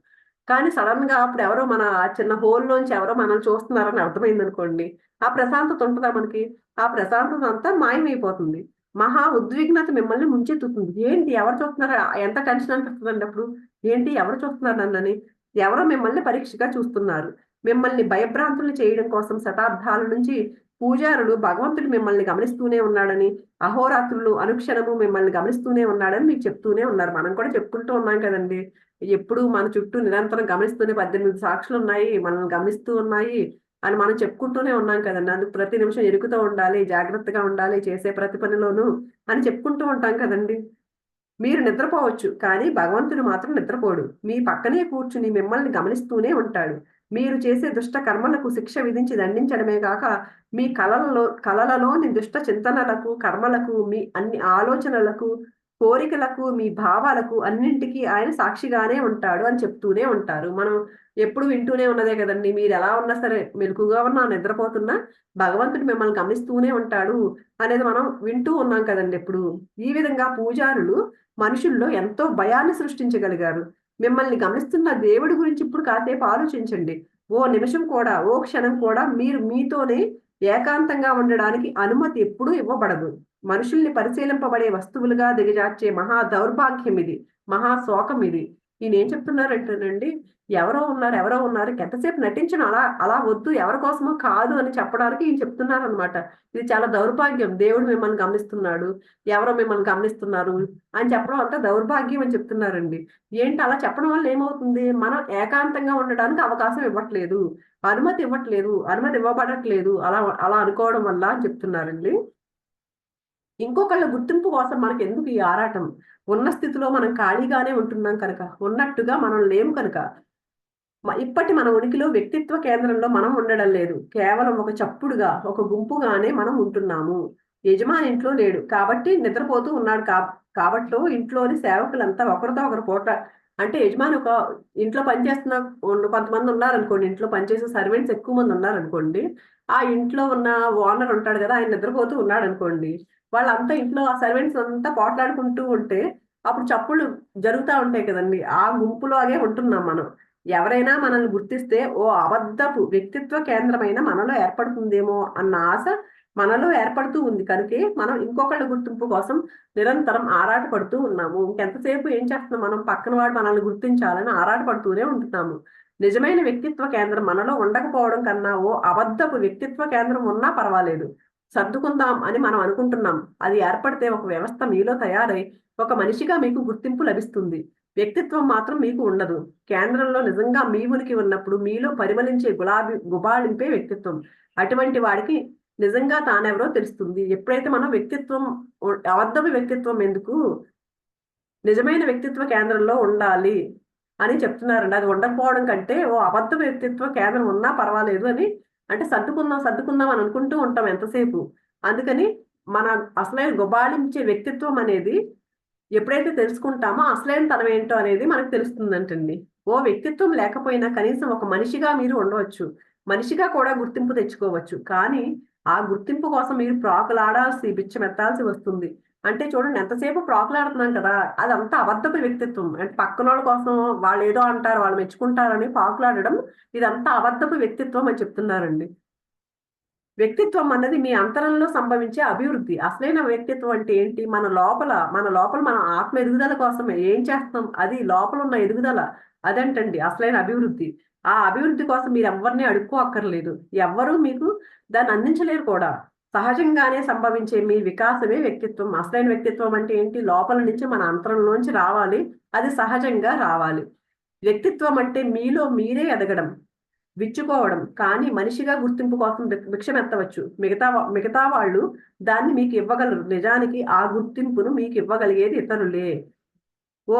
కానీ సడెన్‌గా అప్పుడు ఎవరో మన ఆ చిన్న హోల్‌లోంచి ఎవరో మనల్ని చూస్తున్నారని అర్థమైందనుకోండి. ఆ ప్రశాంతత ఉంటదా మనకి? ఆ ప్రశాంతత అంతా మాయమైపోతుంది. మహా ఉద్విగ్నత మిమ్మల్ని ముంచెత్తుతుంది. ఏంటి ఎవరు చూస్తున్నారు? ఎంత టెన్షన్ అనిపిస్తదండి అప్పుడు. ఏంటి ఎవరు చూస్తున్నారు నన్నని? ఎవరో మిమ్మల్ని పరీక్షగా చూస్తున్నారు. మిమ్మల్ని భయభ్రాంతుల్ని చేయడం కోసం శతాబ్దాల నుంచి పూజారులు భగవంతుడు మిమ్మల్ని గమనిస్తూనే ఉన్నాడని, అహోరాత్రులు అనుక్షణము మిమ్మల్ని గమనిస్తూనే ఉన్నాడని మీకు చెప్తూనే ఉన్నారు. మనం కూడా చెప్పుకుంటూ ఉన్నాం కదండీ! ఎప్పుడూ మన చుట్టూ నిరంతరం గమనిస్తూనే 18 సాక్షులున్నాయి, మనల్ని గమనిస్తూ ఉన్నాయి అని మనం చెప్పుకుంటూనే ఉన్నాం కదండీ! అందుకు ప్రతి నిమిషం ఎరుగుతూ ఉండాలి, జాగ్రత్తగా ఉండాలి, చేసే ప్రతి పనిలోనూ అని చెప్పుకుంటూ ఉంటాం కదండీ! మీరు నిద్రపోవచ్చు. కానీ భగవంతుడు మాత్రం నిద్రపోడు. మీ పక్కనే కూర్చుని మిమ్మల్ని గమనిస్తూనే ఉంటాడు. మీరు చేసే దుష్ట కర్మలకు శిక్ష విధించి దండించడమే కాక మీ కలలలోని దుష్ట చింతనలకు, కర్మలకు, మీ అన్ని ఆలోచనలకు, కోరికలకు, మీ భావాలకు అన్నింటికీ ఆయన సాక్షిగానే ఉంటాడు అని చెప్తూనే ఉంటారు. మనం ఎప్పుడు వింటూనే ఉన్నదే కదండి. మీరు ఎలా ఉన్నా సరే, మెలకుగా ఉన్నా, నిద్రపోతున్నా భగవంతుడు మిమ్మల్ని గమనిస్తూనే ఉంటాడు అనేది మనం వింటూ ఉన్నాం కదండి ఎప్పుడు. ఈ విధంగా పూజారులు మనుషుల్లో ఎంతో భయాన్ని సృష్టించగలిగారు. మిమ్మల్ని గమనిస్తున్న దేవుడి గురించి ఇప్పుడు కాసేపు ఆలోచించండి. ఓ నిమిషం కూడా, ఓ క్షణం కూడా మీరు మీతోనే ఏకాంతంగా ఉండడానికి అనుమతి ఎప్పుడూ ఇవ్వబడదు. మనుషుల్ని పరిశీలింపబడే వస్తువులుగా దిగజార్చే మహా దౌర్భాగ్యం ఇది, మహా శోకం ఇది. ఈయన ఏం చెప్తున్నారంటేనండి, ఎవరో ఉన్నారు ఎంతసేపు నటించిన, అలా అలా వద్దు, ఎవరి కోసమో కాదు అని చెప్పడానికి ఈయన చెప్తున్నారనమాట. ఇది చాలా దౌర్భాగ్యం. దేవుడు మిమ్మల్ని గమనిస్తున్నాడు, ఎవరో మిమ్మల్ని గమనిస్తున్నారు అని చెప్పడం అంతా దౌర్భాగ్యం అని చెప్తున్నారండి. ఏంటి అలా చెప్పడం వల్ల ఏమవుతుంది? మనం ఏకాంతంగా ఉండడానికి అవకాశం ఇవ్వట్లేదు, అనుమతి ఇవ్వబడట్లేదు అలా అలా అనుకోవడం వల్ల అని చెప్తున్నారండి. ఇంకొకళ్ళ గుర్తింపు కోసం మనకి ఎందుకు ఈ ఆరాటం? ఉన్న స్థితిలో మనం ఖాళీగానే ఉంటున్నాం కనుక, ఉన్నట్టుగా మనం లేము కనుక. ఇప్పటి మన ఉనికిలో వ్యక్తిత్వ కేంద్రంలో మనం ఉండడం లేదు. కేవలం ఒక చప్పుడుగా, ఒక గుంపుగానే మనం ఉంటున్నాము. యజమాని ఇంట్లో లేడు కాబట్టి నిద్రపోతూ ఉన్నాడు. కాబట్టో ఇంట్లోని సేవకులంతా ఒకరితో ఒకరు పోట, అంటే యజమాని ఒక ఇంట్లో పనిచేస్తున్న కొంతమంది ఉన్నారనుకోండి, ఇంట్లో పనిచేసే సర్వెంట్స్ ఎక్కువ మంది ఉన్నారనుకోండి, ఆ ఇంట్లో ఉన్న ఓనర్ ఉంటాడు కదా, ఆయన నిద్రపోతూ ఉన్నాడనుకోండి, వాళ్ళంతా ఇంట్లో ఆ సర్వెంట్స్ అంతా పోట్లాడుకుంటూ ఉంటే అప్పుడు చప్పుళ్ళు జరుగుతా ఉంటాయి కదండి. ఆ గుంపులాగే ఉంటున్నాం మనం. ఎవరైనా మనల్ని గుర్తిస్తే ఓ అబద్ధపు వ్యక్తిత్వ కేంద్రమైన మనలో ఏర్పడుతుందేమో అన్న ఆశ మనలో ఏర్పడుతూ ఉంది కనుకే మనం ఇంకొకళ్ళ గుర్తింపు కోసం నిరంతరం ఆరాటపడుతూ ఉన్నాము. ఇంకెంతసేపు ఏం చేస్తున్నాం, మనం పక్కన వాడు మనల్ని గుర్తించాలని ఆరాటపడుతూనే ఉంటున్నాము. నిజమైన వ్యక్తిత్వ కేంద్రం మనలో ఉండకపోవడం కన్నా ఓ అబద్ధపు వ్యక్తిత్వ కేంద్రం ఉన్నా పర్వాలేదు, సర్దుకుందాం అని మనం అనుకుంటున్నాం. అది ఏర్పడితే ఒక వ్యవస్థ మీలో తయారై ఒక మనిషిగా మీకు గుర్తింపు లభిస్తుంది. వ్యక్తిత్వం మాత్రం మీకు ఉండదు. కేంద్రంలో నిజంగా మీ ఉనికి ఉన్నప్పుడు మీలో పరిమళించే గుబాళింపే వ్యక్తిత్వం. అటువంటి వాడికి నిజంగా తానెవరో తెలుస్తుంది. ఎప్పుడైతే మనం అబద్ధపు వ్యక్తిత్వం ఎందుకు, నిజమైన వ్యక్తిత్వ కేంద్రంలో ఉండాలి అని చెప్తున్నారండి. అది ఉండకపోవడం కంటే ఓ అబద్ధ వ్యక్తిత్వ కేంద్రం ఉన్నా పర్వాలేదు అని, అంటే సర్దుకుందాం అని అనుకుంటూ ఉంటాం ఎంతసేపు. అందుకని మన అసలైన గుబాళించే వ్యక్తిత్వం అనేది ఎప్పుడైతే తెలుసుకుంటామో అసలైన తనం ఏంటో అనేది మనకు తెలుస్తుందంటండి. ఓ వ్యక్తిత్వం లేకపోయినా కనీసం ఒక మనిషిగా మీరు ఉండవచ్చు. మనిషిగా కూడా గుర్తింపు తెచ్చుకోవచ్చు. కానీ ఆ గుర్తింపు కోసం మీరు ప్రాకులాడాల్సి, బిచ్చమెత్తాల్సి వస్తుంది. అంటే చూడండి, ఎంతసేపు ప్రాకులాడుతున్నాం కదా, అదంతా అబద్ధపు వ్యక్తిత్వం. అంటే పక్కనోళ్ళ కోసం వాళ్ళు ఏదో అంటారు, వాళ్ళు మెచ్చుకుంటారని పాకులాడడం, ఇదంతా అబద్ధపు వ్యక్తిత్వం అని చెప్తున్నారండి. వ్యక్తిత్వం అన్నది మీ అంతరంలో సంభవించే అభివృద్ధి. అసలైన వ్యక్తిత్వం అంటే ఏంటి? మన లోపల మన ఆత్మ ఎదుగుదల కోసం ఏం చేస్తాం, అది లోపల ఉన్న ఎదుగుదల. అదంటండి అసలైన అభివృద్ధి. ఆ అభివృద్ధి కోసం మీరు ఎవరిని అడుక్కోక్కర్లేదు. ఎవ్వరూ మీకు దాన్ని అందించలేరు కూడా. సహజంగానే సంభవించే మీ వికాసమే వ్యక్తిత్వం. అసలైన వ్యక్తిత్వం అంటే ఏంటి? లోపల నుంచి మన అంతరంలోంచి రావాలి. అది సహజంగా రావాలి. వ్యక్తిత్వం అంటే మీలో మీరే ఎదగడం, విచ్చుకోవడం. కానీ మనిషిగా గుర్తింపు కోసం భిక్షమెత్తవచ్చు. మిగతా వాళ్ళు దాన్ని మీకు ఇవ్వగలరు. నిజానికి ఆ గుర్తింపును మీకు ఇవ్వగలిగేది ఇతరులే. ఓ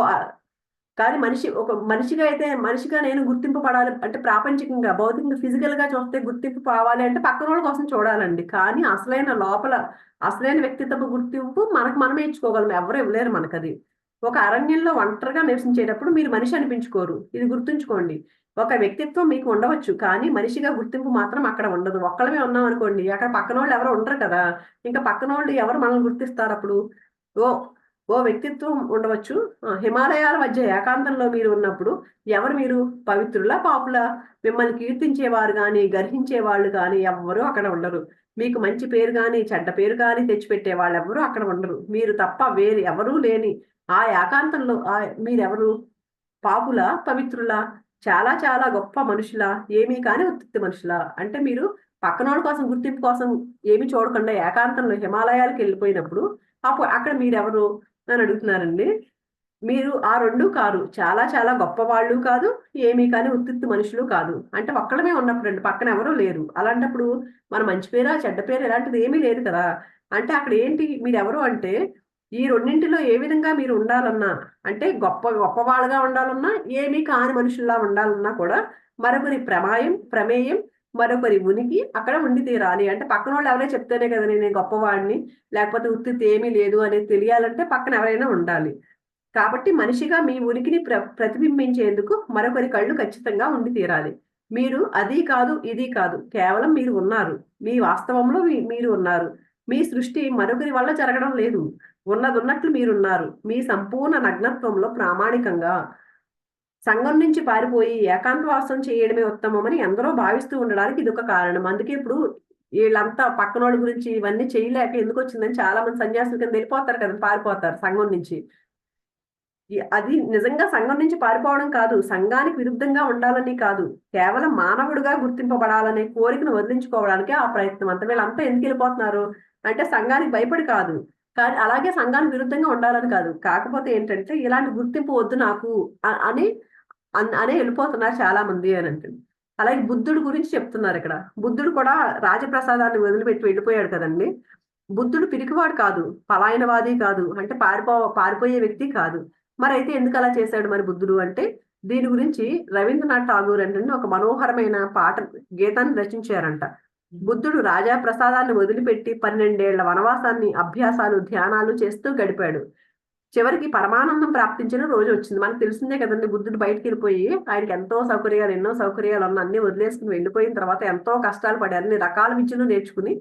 కానీ ఒక మనిషిగా నేను గుర్తింపు పడాలి అంటే, ప్రాపంచికంగా, భౌతికంగా, ఫిజికల్ గా చూస్తే గుర్తింపు కావాలి అంటే పక్కనోళ్ళ కోసం చూడాలండి. కానీ అసలైన వ్యక్తిత్వపు గుర్తింపు మనకు మనమే ఇచ్చుకోగలం. ఎవరు ఇవ్వలేరు మనకది. ఒక అరణ్యంలో ఒంటరిగా నివసించేటప్పుడు మీరు మనిషి అనిపించుకోరు. ఇది గుర్తుంచుకోండి. ఒక వ్యక్తిత్వం మీకు ఉండవచ్చు, కానీ మనిషిగా గుర్తింపు మాత్రం అక్కడ ఉండదు. ఒక్కళ్ళమే ఉన్నాం అనుకోండి, అక్కడ పక్కనోళ్ళు ఎవరు ఉండరు కదా. ఇంకా పక్కనోళ్ళు ఎవరు మనల్ని గుర్తిస్తారు అప్పుడు? ఓ ఓ వ్యక్తిత్వం ఉండవచ్చు. హిమాలయాల మధ్య ఏకాంతంలో మీరు ఉన్నప్పుడు మీరు పవిత్రులా, పాపులా? మిమ్మల్ని కీర్తించేవారు గాని, గర్హించేవాళ్ళు గాని ఎవ్వరూ అక్కడ ఉండరు. మీకు మంచి పేరు గాని, చెడ్డ పేరు గాని తెచ్చిపెట్టే వాళ్ళు ఎవ్వరూ అక్కడ ఉండరు. మీరు తప్ప వేరు ఎవరూ లేని ఆ ఏకాంతంలో మీరెవరు? పాపులా, పవిత్రులా? చాలా చాలా గొప్ప మనుషులా? ఏమీ కాని ఉత్తితి మనుషులా? అంటే మీరు పక్కనోళ్ళ కోసం, గుర్తింపు కోసం ఏమి చూడకుండా ఏకాంతంలో హిమాలయాలకు వెళ్ళిపోయినప్పుడు అక్కడ మీరెవరు అని అడుగుతున్నారండి. మీరు ఆ 2 కారు. చాలా చాలా గొప్పవాళ్ళు కాదు, ఏమీ కాని ఉత్తితి మనుషులు కాదు. అంటే ఒక్కళ్ళమే ఉన్నప్పుడండి, పక్కన ఎవరూ లేరు. అలాంటప్పుడు మన మంచి పేరా, చెడ్డ పేరు ఇలాంటిది ఏమీ లేదు కదా. అంటే అక్కడ ఏంటి, మీరెవరు అంటే ఈ రెండింటిలో ఏ విధంగా మీరు ఉండాలన్నా, అంటే గొప్పవాళ్ళుగా ఉండాలన్నా, ఏమీ కాని మనుషుల్లా ఉండాలన్నా కూడా మరొకరి ప్రమేయం, మరొకరి ఉనికి అక్కడ ఉండి తీరాలి. అంటే పక్కన వాళ్ళు ఎవరైనా చెప్తేనే కదా నేను గొప్పవాడిని, లేకపోతే ఉత్తితి ఏమీ లేదు అనేది తెలియాలంటే పక్కన ఎవరైనా ఉండాలి. కాబట్టి మనిషిగా మీ ఉనికిని ప్రతిబింబించేందుకు మరొకరి కళ్ళు ఖచ్చితంగా ఉండి తీరాలి. మీరు అది కాదు, ఇది కాదు. కేవలం మీరు ఉన్నారు. మీ వాస్తవంలో మీరు ఉన్నారు. మీ సృష్టి మరొకరి వల్ల జరగడం లేదు. ఉన్నదున్నట్లు మీరున్నారు. మీ సంపూర్ణ నగ్నత్వంలో ప్రామాణికంగా సంఘం నుంచి పారిపోయి ఏకాంతవాసం చేయడమే ఉత్తమమని ఎందరో భావిస్తూ ఉండడానికి ఇదొక కారణం. అందుకే ఇప్పుడు వీళ్ళంతా పక్కనోళ్ళ గురించి ఇవన్నీ చేయలేక ఎందుకొచ్చిందని చాలా మంది సన్యాసుల కింద వెళ్ళిపోతారు కదా! పారిపోతారు సంఘం నుంచి. అది నిజంగా సంఘం నుంచి పారిపోవడం కాదు. సంఘానికి విరుద్ధంగా ఉండాలని కాదు. కేవలం మానవుడిగా గుర్తింపబడాలనే కోరికను వదిలించుకోవడానికే ఆ ప్రయత్నం అంతా. వీళ్ళంతా ఎందుకెళ్ళిపోతున్నారు అంటే సంఘానికి భయపడి కాదు. కానీ అలాగే సంఘానికి విరుద్ధంగా ఉండాలని కాదు. కాకపోతే ఏంటంటే ఇలాంటి గుర్తింపు వద్దు నాకు అని అనే వెళ్ళిపోతున్నారు చాలా మంది అనంటుంది. అలాగే బుద్ధుడు గురించి చెప్తున్నారిక్కడ. బుద్ధుడు కూడా రాజప్రసాదాన్ని వదిలిపెట్టి వెళ్ళిపోయాడు కదండీ! బుద్ధుడు పిరికివాడు కాదు. పలాయనవాది కాదు. అంటే పారిపోయే వ్యక్తి కాదు. మరైతే ఎందుకలా చేశాడు మరి బుద్ధుడు అంటే, దీని గురించి రవీంద్రనాథ్ ఠాగూర్ ఏంటంటే ఒక మనోహరమైన గీతాన్ని రచించారంట. బుద్ధుడు రాజా ప్రసాదాన్ని వదిలిపెట్టి 12 ఏళ్ల వనవాసాన్ని అభ్యాసాలు, ధ్యానాలు చేస్తూ గడిపాడు. చివరికి పరమానందం ప్రాప్తించిన రోజు వచ్చింది. మనకు తెలిసిందే కదండీ బుద్ధుడు బయటికెళ్ళిపోయి ఆయనకి ఎంతో సౌకర్యాలు, ఎన్నో సౌకర్యాలున్న అన్నీ వదిలేసుకొని వెళ్ళిపోయిన తర్వాత ఎంతో కష్టాలు పడి అన్ని రకాల విద్యలు నేర్చుకుని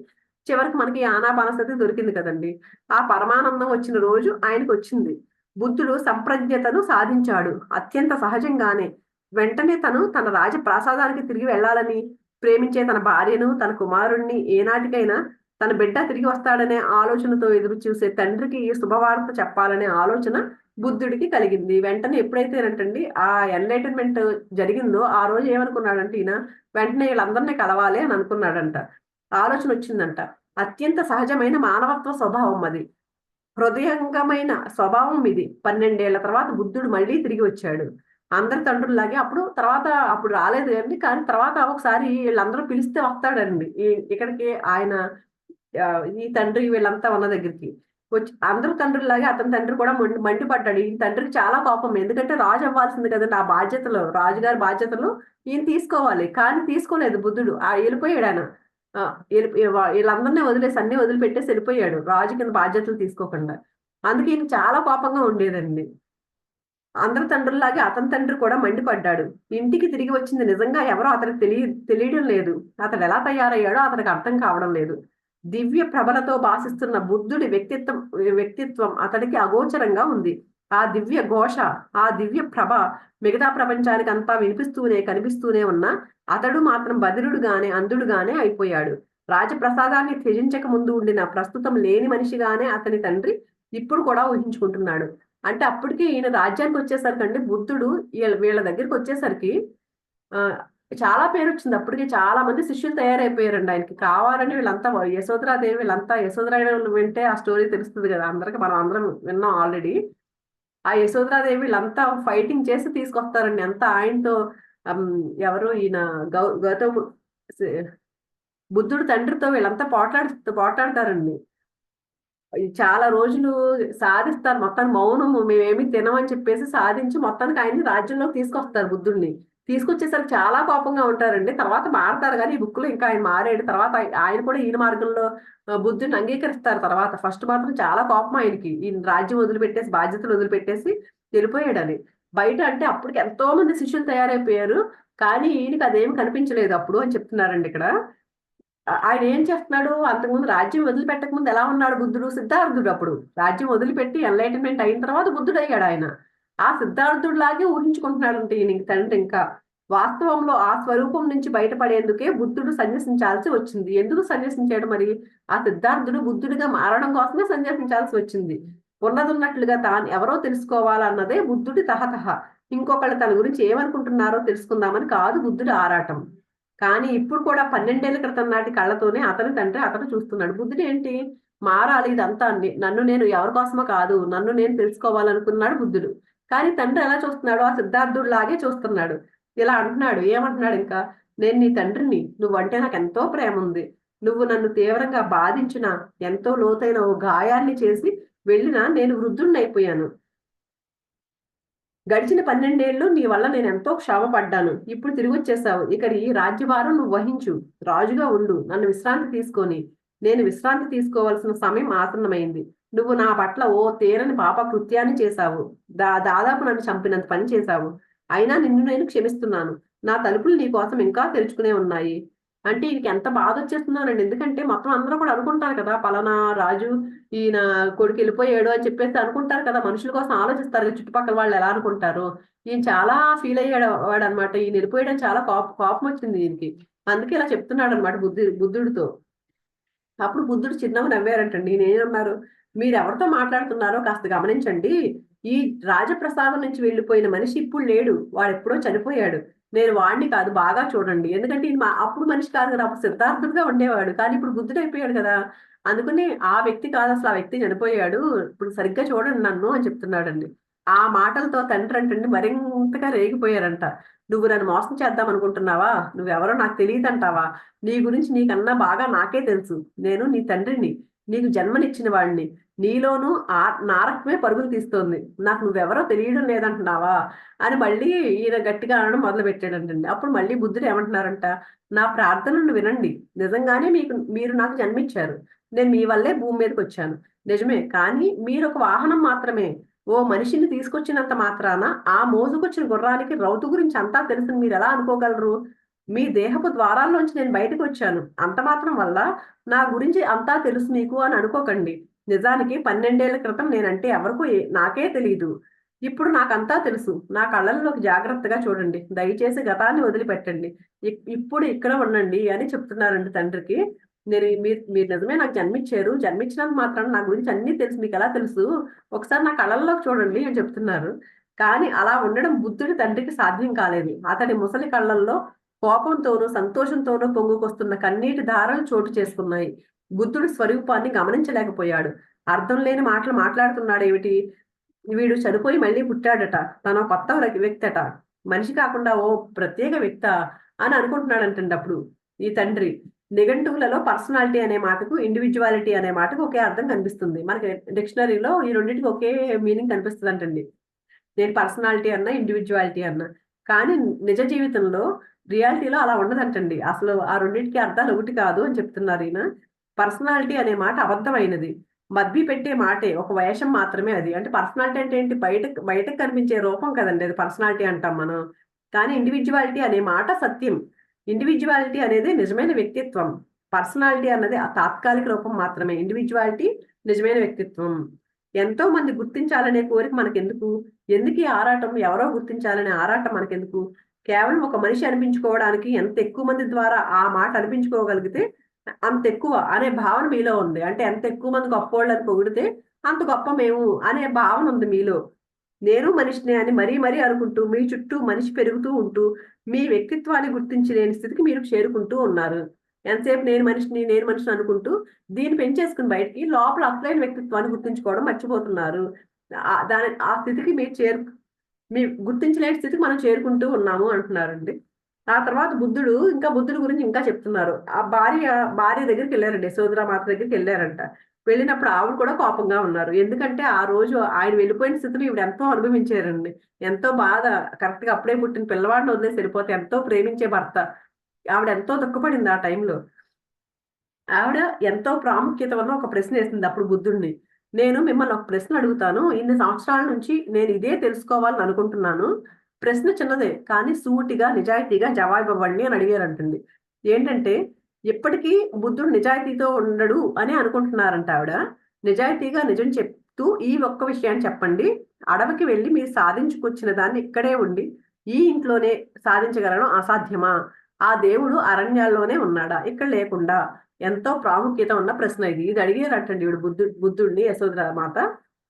చివరికి మనకి ఆనాపానసతి దొరికింది కదండీ! ఆ పరమానందం వచ్చిన రోజు ఆయనకొచ్చింది. బుద్ధుడు సంప్రజ్ఞతను సాధించాడు. అత్యంత సహజంగానే. వెంటనే తను తన రాజప్రాసాదానికి తిరిగి వెళ్ళాలని, ప్రేమించే తన భార్యను, తన కుమారుడిని ఏనాటికైనా తన బిడ్డ తిరిగి వస్తాడనే ఆలోచనతో ఎదురు చూసే తండ్రికి శుభవార్త చెప్పాలనే ఆలోచన బుద్ధుడికి కలిగింది. వెంటనే ఎప్పుడైతేనంటండి ఆ ఎన్లైటన్మెంట్ జరిగిందో ఆ రోజు ఏమనుకున్నాడంటే ఈయన వెంటనే వీళ్ళందరినీ కలవాలి అని అనుకున్నాడంట. ఆలోచన వచ్చిందంట. అత్యంత సహజమైన మానవత్వ స్వభావం అది. హృదయంగమైన స్వభావం ఇది. 12 ఏళ్ల తర్వాత బుద్ధుడు మళ్ళీ తిరిగి వచ్చాడు. అందరి తండ్రుల్లాగే అప్పుడు రాలేదు గాని, కానీ తర్వాత ఒకసారి వీళ్ళందరూ పిలిస్తే వస్తాడండి. ఇక్కడికి ఆయన ఈ తండ్రి వీళ్ళంతా ఉన్న దగ్గరికి. వచ్చి అందరూ తండ్రుల్లాగే అతని తండ్రి కూడా మండిపడ్డాడు. ఈయన తండ్రికి చాలా కోపం. ఎందుకంటే రాజు అవ్వాల్సింది కదండీ! ఆ బాధ్యతలు, రాజుగారి బాధ్యతలు ఈయన తీసుకోవాలి. కానీ తీసుకోలేదు బుద్ధుడు. ఎళ్ళిపోయాడాయన. ఆ! వీళ్ళందరిని వదిలేసి అన్నీ వదిలిపెట్టేసి ఎళ్ళిపోయాడు. రాజు కింద బాధ్యతలు తీసుకోకుండా. అందుకే ఈయనకి చాలా కోపంగా ఉండేదండి. అందరి తండ్రుల్లాగే అతని తండ్రి కూడా మండిపడ్డాడు. ఇంటికి తిరిగి వచ్చింది నిజంగా ఎవరో అతనికి తెలియడం లేదు. అతడెలా తయారయ్యాడో అతనికి అర్థం కావడం లేదు. దివ్య ప్రభలతో భాసిస్తున్న బుద్ధుడి వ్యక్తిత్వం అతడికి అగోచరంగా ఉంది. ఆ దివ్య ఘోష, ఆ దివ్య ప్రభ మిగతా ప్రపంచానికంతా కనిపిస్తూనే ఉన్నా అతడు మాత్రం బధిరుడుగానే, అంధుడుగానే అయిపోయాడు. రాజప్రసాదాన్ని త్యజించక ముందు ఉండిన ప్రస్తుతం లేని మనిషిగానే అతని తండ్రి ఇప్పుడు కూడా ఊహించుకుంటున్నాడు. అంటే అప్పటికి ఈయన రాజ్యానికొచ్చేసరికండి బుద్ధుడు వీళ్ళ దగ్గరికొచ్చేసరికి చాలా పేరొచ్చింది. అప్పటికి చాలా మంది శిష్యులు తయారైపోయారండి ఆయనకి. కావాలని వీళ్ళంతా యశోధరాదేవి వీళ్ళంతా యశోధరాదేవి వింటే ఆ స్టోరీ తెలుస్తది గదా! మనం అందరం విన్నాం ఆల్రెడీ. ఆ యశోధరాదేవి వీళ్ళంతా ఫైటింగ్ చేసి తీసుకొస్తారండి. అంతా ఆయనతో హ్మ్. ఎవరు ఈయన గౌతము సే బుద్ధుడు తండ్రితో వీళ్ళంతా పోట్లాడతారండి. చాలా రోజులు సాధిస్తారు. మొత్తానికి మౌనము మేమేమి తినమని చెప్పేసి సాధించి మొత్తానికి ఆయన్ని రాజ్యంలోకి తీసుకొస్తారు బుద్ధుడిని. తీసుకొచ్చేసరికి చాలా కోపంగా ఉంటారండి. తర్వాత మారతారు గానీ, ఈ బుక్‌లో ఇంకా ఆయన మారాడు. తర్వాత ఆయన కూడా ఈయన మార్గంలో బుద్ధుడిని అంగీకరిస్తారు తర్వాత. ఫస్ట్ మాత్రం చాలా కోపం ఆయనకి. ఈయన రాజ్యం వదిలిపెట్టేసి, బాధ్యతలు వదిలిపెట్టేసి వెళ్ళిపోయాడని. బయట అంటే అప్పటికి ఎంతో మంది శిష్యులు తయారైపోయారు. కానీ ఈయనకి అదేమి కనిపించలేదు అప్పుడు అని చెప్తున్నారండి ఇక్కడ. ఆయన ఏం చేస్తున్నాడు? అంతకుముందు రాజ్యం వదిలిపెట్టక ముందు ఎలా ఉన్నాడు బుద్ధుడు? సిద్ధార్థుడు అప్పుడు. రాజ్యం వదిలిపెట్టి ఎన్‌లైటన్‌మెంట్ అయిన తర్వాత బుద్ధుడయ్యాడాయన. ఆ సిద్ధార్థుడిలాగే ఊహించుకుంటున్నాడంట ఈయన తండ్రి ఇంకా. వాస్తవంలో ఆ స్వరూపం నుంచి బయటపడేందుకే బుద్ధుడు సన్యసించాల్సి వచ్చింది. ఎందుకు సన్యసించాడు మరి? ఆ సిద్ధార్థుడు బుద్ధుడిగా మారడం కోసమే సన్యసించాల్సి వచ్చింది. ఉన్నదున్నట్లుగా తాను ఎవరో తెలుసుకోవాలన్నదే బుద్ధుడి తహతహ. ఇంకొకళ్ళు తన గురించి ఏమనుకుంటున్నారో తెలుసుకుందామని కాదు బుద్ధుడి ఆరాటం. కానీ ఇప్పుడు కూడా 12 ఏళ్ల క్రితం నాటి కళ్ళతోనే అతని తండ్రి అతను చూస్తున్నాడు. బుద్ధుడేంటి? మారాలి ఇదంతా నన్ను నేను ఎవరి కోసమో కాదు. నన్ను నేను తెలుసుకోవాలనుకున్నాడు బుద్ధుడు. కానీ తండ్రి ఎలా చూస్తున్నాడు? ఆ సిద్ధార్థుడిలాగే చూస్తున్నాడు. ఇలా అంటున్నాడు. ఏమంటున్నాడు ఇంకా? "నేను నీ తండ్రిని. నువ్వంటే నాకెంతో ప్రేముంది. నువ్వు నన్ను తీవ్రంగా బాధించిన, ఎంతో లోతైన ఓ గాయాన్ని చేసి వెళ్ళినా నేను వృద్ధుడినైపోయాను. గడిచిన 12 ఏళ్ళు నీ వల్ల నేనెంతో క్షామపడ్డాను. ఇప్పుడు తిరిగొచ్చేశావు. ఇక ఈ రాజ్యభారం నువ్వు వహించు. రాజుగా ఉండు. నన్ను విశ్రాంతి తీసుకొని. నేను విశ్రాంతి తీసుకోవాల్సిన సమయం ఆసన్నమైంది. నువ్వు నా పట్ల ఓ తీరని పాప కృత్యాన్ని చేశావు. దాదాపు నన్ను చంపినంత పని చేశావు. అయినా నిన్ను నేను క్షమిస్తున్నాను. నా తలుపులు నీ కోసం ఇంకా తెరుచుకునే ఉన్నాయి. అంటే ఈయనకి ఎంత బాధొచ్చేస్తుందోనండి. ఎందుకంటే మొత్తం అందరూ కూడా అనుకుంటారు కదా! పలానా రాజు ఈయన కొడుకు వెళ్ళిపోయాడు అని చెప్పేసి అనుకుంటారు కదా! మనుషుల కోసం ఆలోచిస్తారు కదా! చుట్టుపక్కల వాళ్ళు ఎలా అనుకుంటారో. ఈయన చాలా ఫీల్ అయ్యాడు వాడనమాట. ఈయన వెళ్ళిపోయాడని చాలా కోపం వచ్చింది ఈయనకి. అందుకే ఇలా చెప్తున్నాడనమాట బుద్ధుడితో. అప్పుడు బుద్ధుడు చిరునవ్వు నవ్వారంటండి. ఈయనేమన్నారు, "మీరెవరితో మాట్లాడుతున్నారో కాస్త గమనించండి. ఈ రాజప్రసాదం నుంచి వెళ్ళిపోయిన మనిషి ఇప్పుడు లేడు. వాడెప్పుడో చనిపోయాడు. నేను వాడిని కాదు బాగా చూడండి." ఎందుకంటే ఈయన అప్పుడు మనిషి కాదు కదా! అప్పుడు సిద్ధార్థుడుగా ఉండేవాడు. కానీ ఇప్పుడు బుద్ధుడయిపోయాడు కదా! అందుకని ఆ వ్యక్తి కాదసల ఆ వ్యక్తి చనిపోయాడు. ఇప్పుడు సరిగ్గా చూడండి నన్ను అని చెప్తున్నాడండి. ఆ మాటలతో తండ్రంటండి మరింతగా రేగిపోయారంట. "నువ్వు నన్ను మోసం చేద్దాం అనుకుంటున్నావా? నువ్వెవరో నాకు తెలీదంటావా? నీ గురించి నీకన్నా బాగా నాకే తెలుసు. నేను నీ తండ్రిని. నీకు జన్మనిచ్చిన వాడిని. నీలోనూ నా రక్తమే పరుగులు తీస్తోంది. నాకు నువ్వెవరో తెలియడం లేదంటున్నావా?" అని మళ్ళీ ఈయన గట్టిగా అనడం మొదలుపెట్టాడంటండి. అప్పుడు మళ్ళీ బుద్ధుడు ఏమంటున్నారంట, "నా ప్రార్థనను వినండి. నిజంగానే మీరు నాకు జన్మిచ్చారు. నేను మీ వల్లే భూమి మీదకొచ్చాను. నిజమే. కానీ మీరొక వాహనం మాత్రమే. ఓ మనిషిని తీసుకొచ్చినంత మాత్రాన ఆ మోసుకొచ్చిన గుర్రానికి రౌతు గురించి అంతా తెలుసని మీరెలా అనుకోగలరు? మీ దేహపు ద్వారాల్లోంచి నేను బయటకొచ్చాను. అంత మాత్రం వల్ల నా గురించి అంతా తెలుసు మీకు అని అనుకోకండి. నిజానికి 12 ఏళ్ల క్రితం నేనంటే ఎవరికో నాకే తెలీదు. ఇప్పుడు నాకంతా తెలుసు. నా కళ్ళల్లోకి జాగ్రత్తగా చూడండి. దయచేసి గతాన్ని వదిలిపెట్టండి. ఇప్పుడు ఇక్కడ ఉండండి" అని చెప్తున్నారండి తండ్రికి. మీరు మీరు నిజమే నాకు జన్మిచ్చారు. జన్మించినంత మాత్రాన నా గురించి అన్నీ తెలుసు. మీకెలా తెలుసు? ఒకసారి నా కళ్ళల్లోకి చూడండి అని చెప్తున్నారు. కానీ అలా ఉండడం బుద్ధుడి తండ్రికి సాధ్యం కాలేదు. అతడి ముసలి కళ్ళల్లో కోపంతోనూ, సంతోషంతోనూ పొంగుకొస్తున్న కన్నీటి ధారలు చోటు చేసుకున్నాయి. బుద్ధుడి స్వరూపాన్ని గమనించలేకపోయాడు. అర్థం లేని మాటలు మాట్లాడుతున్నాడేమిటి? వీడు చనిపోయి మళ్ళీ పుట్టాడట. తనో కొత్త వ్యక్తట. మనిషి కాకుండా ఓ ప్రత్యేక వ్యక్తా అని అనుకుంటున్నాడంటండి అప్పుడు ఈ తండ్రి. నిఘంటువులలో పర్సనాలిటీ అనే మాటకు, ఇండివిడ్యువాలిటీ అనే మాటకు ఒకే అర్థం కనిపిస్తుంది. మనకి డిక్షనరీలో ఈ రెండిటికి ఒకే మీనింగ్ కనిపిస్తదంటండి. నేను పర్సనాలిటీ అన్నా, ఇండివిడ్యువాలిటీ అన్నా. కానీ నిజ జీవితంలో, రియాలిటీలో అలా ఉండదంటండి. అసలు ఆ రెండిటికి అర్థాలు ఒకటి కాదు అని చెప్తున్నారీయన. పర్సనాలిటీ అనే మాట అబద్ధమైనది. మభ్యపెట్టే మాటే. ఒక వేషం మాత్రమే అది. అంటే పర్సనాలిటీ అంటే ఏంటి? బయటకు కనిపించే రూపం కదండీ! అది పర్సనాలిటీ అంటాం మనం. కానీ ఇండివిడ్యువాలిటీ అనే మాట సత్యం. ఇండివిడ్యువాలిటీ అనేది నిజమైన వ్యక్తిత్వం. పర్సనాలిటీ అన్నది ఆ తాత్కాలిక రూపం మాత్రమే. ఇండివిడ్యువాలిటీ నిజమైన వ్యక్తిత్వం. ఎంతో మంది గుర్తించాలనే కోరిక మనకెందుకు? ఎందుకీ ఆరాటం? ఎవరో గుర్తించాలనే ఆరాటం మనకెందుకు? కేవలం ఒక మనిషి అనిపించుకోవడానికి ఎంత ఎక్కువ మంది ద్వారా ఆ మాట అనిపించుకోగలిగితే అంతెక్కువ అనే భావన మీలో ఉంది. అంటే ఎంత ఎక్కువ మంది గొప్పోళ్ళని పొగిడితే అంత గొప్ప మేము అనే భావన ఉంది మీలో. నేను మనిషినే అని మరీ మరీ అనుకుంటూ మీ చుట్టూ మనిషి పెరుగుతూ ఉంటూ మీ వ్యక్తిత్వాన్ని గుర్తించి లేని స్థితికి మీరు చేరుకుంటూ ఉన్నారు. ఎంతసేపు నేను మనిషిని అనుకుంటూ దీన్ని పెంచేసుకొని బయటికి లోపల అసలైన వ్యక్తిత్వాన్ని గుర్తించుకోవడం మర్చిపోతున్నారు. ఆ స్థితికి మీ గుర్తించలేని స్థితికి మనం చేరుకుంటూ ఉన్నాము అంటున్నారండి. ఆ తర్వాత బుద్ధుడు గురించి ఇంకా చెప్తున్నారు. ఆ భార్య దగ్గరికెళ్లారండి. యశోధరామాత దగ్గరికెళ్లారంట. వెళ్ళినప్పుడు ఆవిడ కూడా కోపంగా ఉన్నారు. ఎందుకంటే ఆ రోజు ఆయన వెళ్ళిపోయిన స్థితిని ఈవిడ ఎంతో అనుభవించారండి. ఎంతో బాధ. కరెక్ట్‌గా అప్పుడే పుట్టిన పిల్లవాడిని వదిలేసి వెళ్ళిపోతే ఎంతో ప్రేమించే భర్త. ఆవిడ ఎంతో దుఃఖపడింది ఆ టైంలో. ఆవిడ ఎంతో ప్రాముఖ్యత ఉన్న ఒక ప్రశ్నేసింది అప్పుడు బుద్ధుడిని. "నేను మిమ్మల్ని ఒక ప్రశ్న అడుగుతాను. ఇన్ని సంవత్సరాల నుంచి నేను ఇదే తెలుసుకోవాలని అనుకుంటున్నాను. ప్రశ్న చిన్నదే కానీ సూటిగా, నిజాయితీగా జవాబివ్వండి" అని అడిగారంటండి. ఏంటంటే ఎప్పటికీ బుద్ధుడు నిజాయితీతో ఉండడు అని అనుకుంటున్నారంట ఆవిడ. నిజాయితీగా నిజం చెప్తూ ఈ ఒక్క విషయాన్ని చెప్పండి. అడవికి వెళ్లి మీరు సాధించుకొచ్చిన దాన్ని ఇక్కడే ఉండి ఈ ఇంట్లోనే సాధించగలగడం అసాధ్యమా? ఆ దేవుడు అరణ్యాల్లోనే ఉన్నాడా? ఇక్కడ లేకుండా? ఎంతో ప్రాముఖ్యత ఉన్న ప్రశ్న ఇది. ఇది అడిగారటండి ఈవిడ బుద్ధుడిని యశోధర మాత.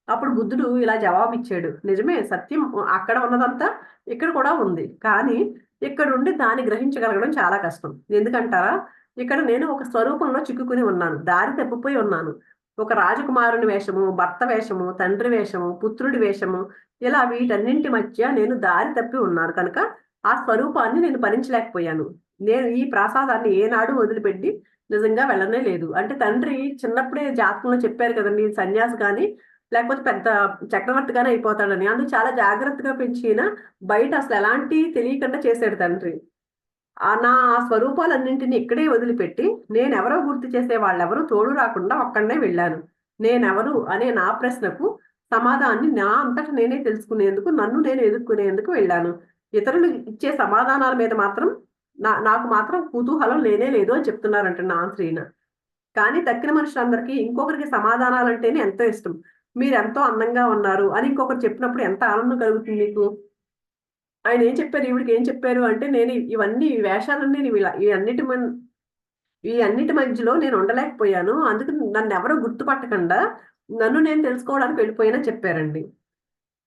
అప్పుడు బుద్ధుడు ఇలా జవాబిచ్చాడు. నిజమే సత్యం అక్కడ ఉన్నదంతా ఇక్కడ కూడా ఉంది. కానీ ఇక్కడుండి దాన్ని గ్రహించగలగడం చాలా కష్టం. ఎందుకంటారా? ఇక్కడ నేను ఒక స్వరూపంలో చిక్కుకొని ఉన్నాను. దారి తప్పిపోయి ఉన్నాను. ఒక రాజకుమారుని వేషము, భర్త వేషము, తండ్రి వేషము, పుత్రుడి వేషము ఇలా వీటన్నింటి మధ్య నేను దారి తప్పి ఉన్నాను కనుక ఆ స్వరూపాన్ని నేను భరించలేకపోయాను. నేను ఈ ప్రాసాదాన్ని ఏనాడు వదిలిపెట్టి నిజంగా వెళ్ళనే లేదు. అంటే తండ్రి చిన్నప్పుడే జాతకంలో చెప్పారు కదండి సన్యాసి కానీ లేకపోతే పెద్ద చక్రవర్తి గాని అయిపోతాడని. అందుకు చాలా జాగ్రత్తగా పెంచిన బయట అసలు ఎలాంటి తెలియకుండా చేశాడు తండ్రి. నా ఆ స్వరూపాలన్నింటినీ ఇక్కడే వదిలిపెట్టి నేనెవరో గుర్తు చేసే వాళ్ళెవరూ తోడు రాకుండా ఒక్కడినే వెళ్ళాను. నేనెవరు అనే నా ప్రశ్నకు సమాధానాన్ని నా అంతట నేనే తెలుసుకునేందుకు, నన్ను నేను ఎదుర్కొనేందుకు వెళ్ళాను. ఇతరులు ఇచ్చే సమాధానాల మీద మాత్రం నాకు మాత్రం కుతూహలం లేనే లేదు అని చెప్తున్నారంట నా ఆన్సర్ ఈయన. కానీ తక్కిన మనుషులందరికీ ఇంకొకరికి సమాధానాలంటేనే ఎంతో ఇష్టం. మీరెంతో అందంగా ఉన్నారు అని ఇంకొకరు చెప్పినప్పుడు ఎంత ఆనందం కలుగుతుంది మీకు? ఆయన ఏం చెప్పారు? ఈవిడకి ఏం చెప్పారు అంటే, నేను ఇవన్నీ ఈ వేషాలన్నీ నీవిలా ఈ అన్నిటి మధ్యలో నేను ఉండలేకపోయాను. అందుకు నన్నెవరు గుర్తుపట్టకుండా నన్ను నేను తెలుసుకోవడానికి వెళ్ళిపోయానని చెప్పారండి.